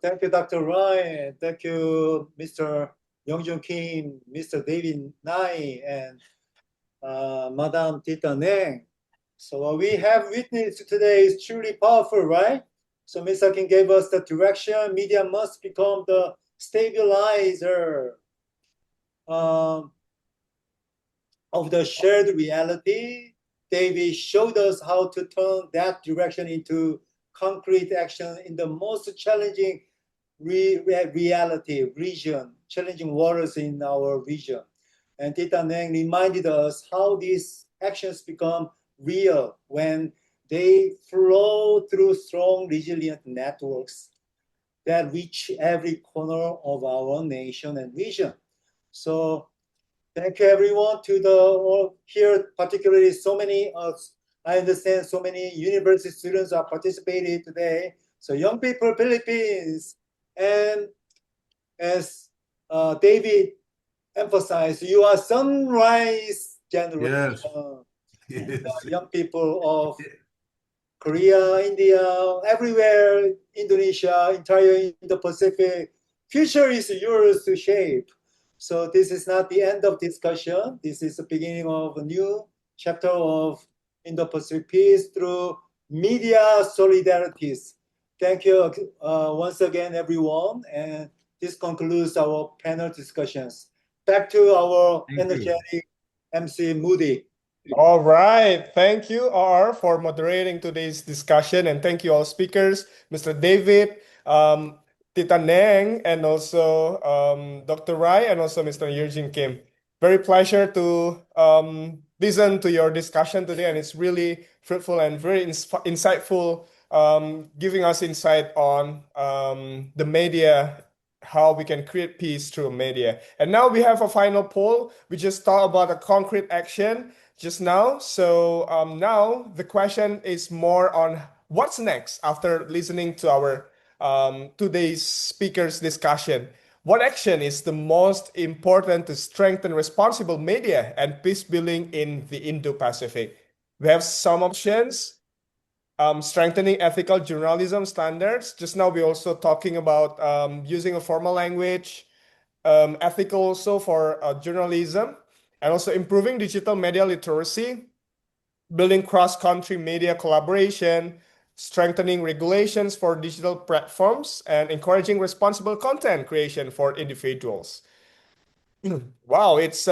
Thank you, Dr. Ryan. Thank you, Mr. Youngjun Kim, Mr. David Nai, and Madam Tita Neng. So what we have witnessed today is truly powerful, right? So Mr. Kim gave us the direction. Media must become the stabilizer of the shared reality. David showed us how to turn that direction into concrete action in the most challenging region, challenging waters in our region. And Tita Neng reminded us how these actions become real when they flow through strong, resilient networks that reach every corner of our nation and region. So thank you, everyone, to the here, particularly so many, I understand so many university students are participating today. So young people, Philippines, and as David emphasized, you are sunrise generation. Yes. Young people of Korea, India, everywhere, Indonesia, entire Indo-Pacific. Future is yours to shape. So this is not the end of discussion. This is the beginning of a new chapter of Indo-Pacific peace through media solidarities. Thank you once again, everyone. And this concludes our panel discussions. Back to our Thank you. energetic MC Moody. All right. Thank you, R, for moderating today's discussion. And thank you all speakers, Mr. David, Tita Neng, and also Dr. Rai, and also Mr. Yurjin Kim. Very pleasure to listen to your discussion today. And it's really fruitful and very insightful, giving us insight on the media, how we can create peace through media. And now we have a final poll. We just talked about a concrete action just now. So now the question is more on what's next after listening to our today's speakers discussion. What action is the most important to strengthen responsible media and peace building in the Indo-Pacific? We have some options. Strengthening ethical journalism standards. Just now we're also talking about using a formal language, ethical also for journalism, and also improving digital media literacy, building cross-country media collaboration, strengthening regulations for digital platforms, and encouraging responsible content creation for individuals. Wow, it's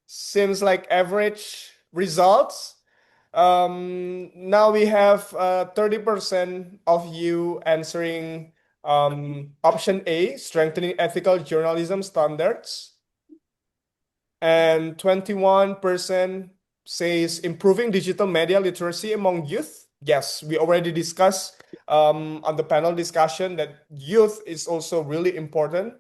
seems like average results. Now we have 30% of you answering option A, strengthening ethical journalism standards. And 21% says improving digital media literacy among youth. Yes, we already discussed on the panel discussion that youth is also really important.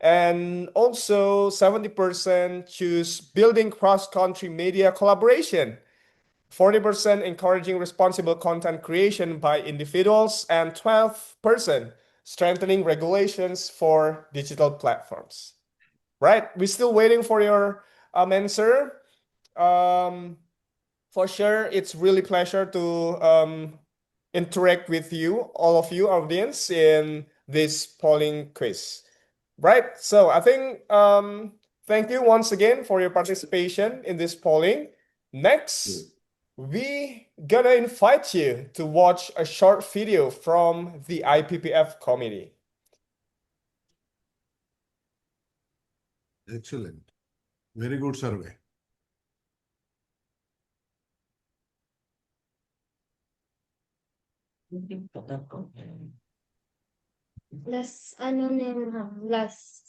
And also 70% choose building cross-country media collaboration. 40% encouraging responsible content creation by individuals, and 12% strengthening regulations for digital platforms. Right? We're still waiting for your answer. For sure, it's really pleasure to interact with you, all of you, audience, in this polling quiz. Right? So I think thank you once again for your participation in this polling. Next, we gonna invite you to watch a short video from the IPPF committee. Excellent. Very good survey. Last, ano na yun, last.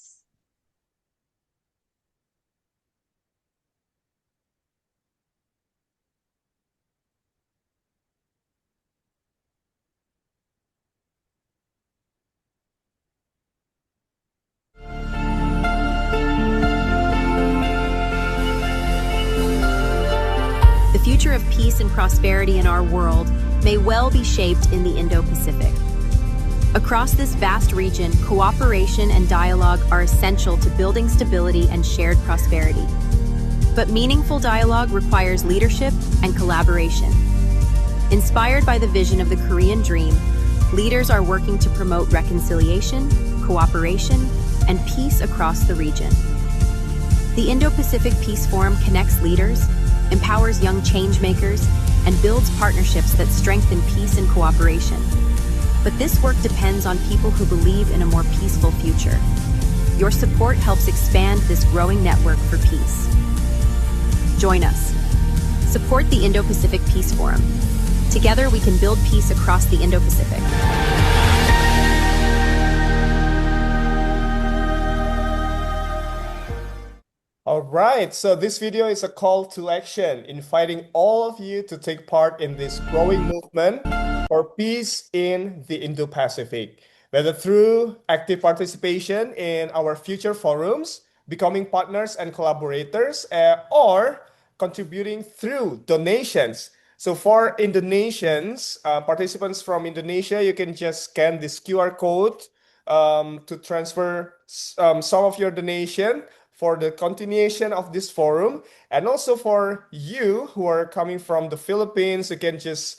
The future of peace and prosperity in our world may well be shaped in the Indo-Pacific. Across this vast region, cooperation and dialogue are essential to building stability and shared prosperity. But meaningful dialogue requires leadership and collaboration. Inspired by the vision of the Korean Dream, leaders are working to promote reconciliation, cooperation, and peace across the region. The Indo-Pacific Peace Forum connects leaders, empowers young changemakers, and builds partnerships that strengthen peace and cooperation. But this work depends on people who believe in a more peaceful future. Your support helps expand this growing network for peace. Join us. Support the Indo-Pacific Peace Forum. Together we can build peace across the Indo-Pacific. All right, so this video is a call to action, inviting all of you to take part in this growing movement for peace in the Indo-Pacific, whether through active participation in our future forums, becoming partners and collaborators, or contributing through donations. So for Indonesians, participants from Indonesia, you can just scan this QR code to transfer some of your donation for the continuation of this forum. And also for you who are coming from the Philippines, you can just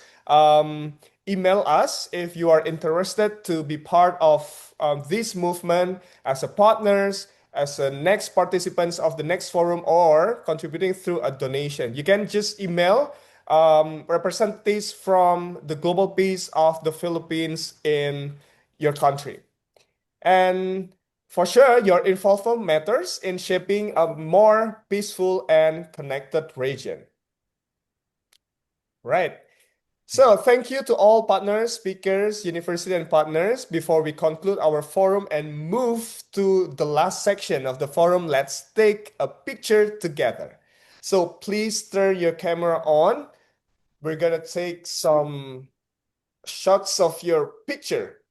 email us if you are interested to be part of this movement as a partners, as a next participants of the next forum or contributing through a donation, you can just email representatives from the Global Peace of the Philippines in your country. And for sure, your involvement matters in shaping a more peaceful and connected region. Right. So thank you to all partners, speakers, university and partners. Before we conclude our forum and move to the last section of the forum, let's take a picture together. So please turn your camera on. We're gonna take some shots of your picture.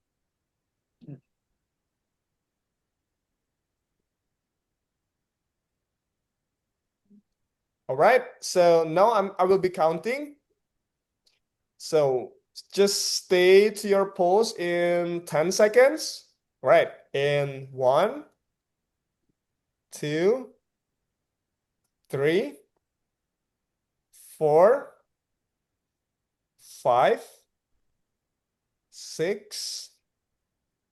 All right, so now I will be counting. So just stay to your pose in 10 seconds. Right, in 1, 2, 3, 4, 5, 6,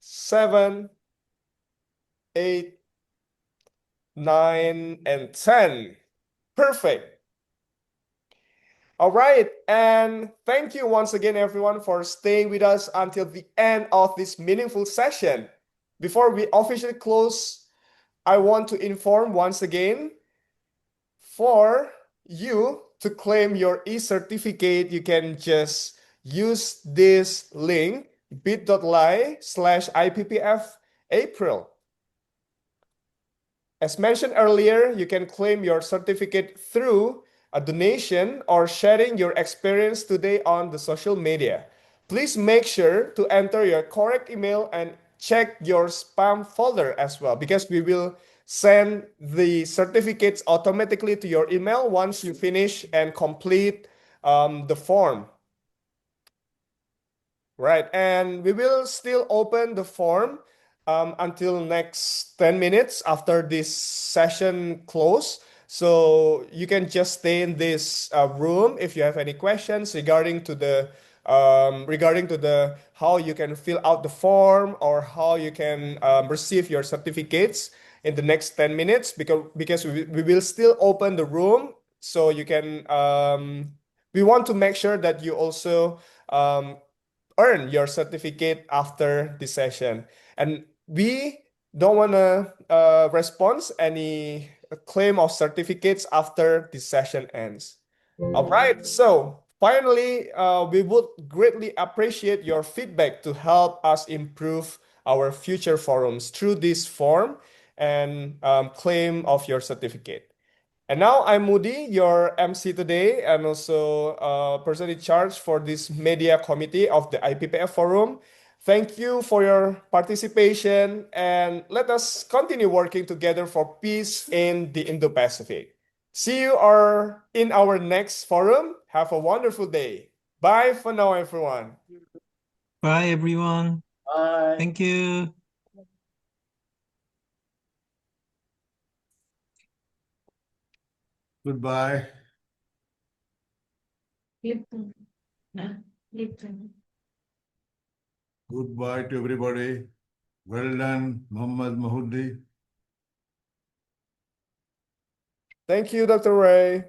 7, 8, 9, and 10. Perfect. All right, and thank you once again, everyone, for staying with us until the end of this meaningful session. Before we officially close, I want to inform once again, for you to claim your e-certificate, you can just use this link, bit.ly/IPPF-April. As mentioned earlier, you can claim your certificate through a donation or sharing your experience today on the social media. Please make sure to enter your correct email and check your spam folder as well, because we will send the certificates automatically to your email once you finish and complete the form. Right, and we will still open the form until next 10 minutes after this session close. So you can just stay in this room if you have any questions regarding to the how you can fill out the form or how you can receive your certificates in the next 10 minutes, because we will still open the room, so you can we want to make sure that you also earn your certificate after the session. And we don't want to respond any claim of certificates after the session ends. All right, so finally, we would greatly appreciate your feedback to help us improve our future forums through this form and claim of your certificate. And now I'm Moody, your MC today, and also person in charge for this media committee of the IPPF forum. Thank you for your participation, and let us continue working together for peace in the Indo-Pacific. See you in our next forum. Have a wonderful day. Bye for now, everyone. Bye, everyone. Bye. Thank you. Goodbye. Lipton. Lipton. Goodbye to everybody. Well done, Muhammad Mahudi. Thank you, Dr. Ray.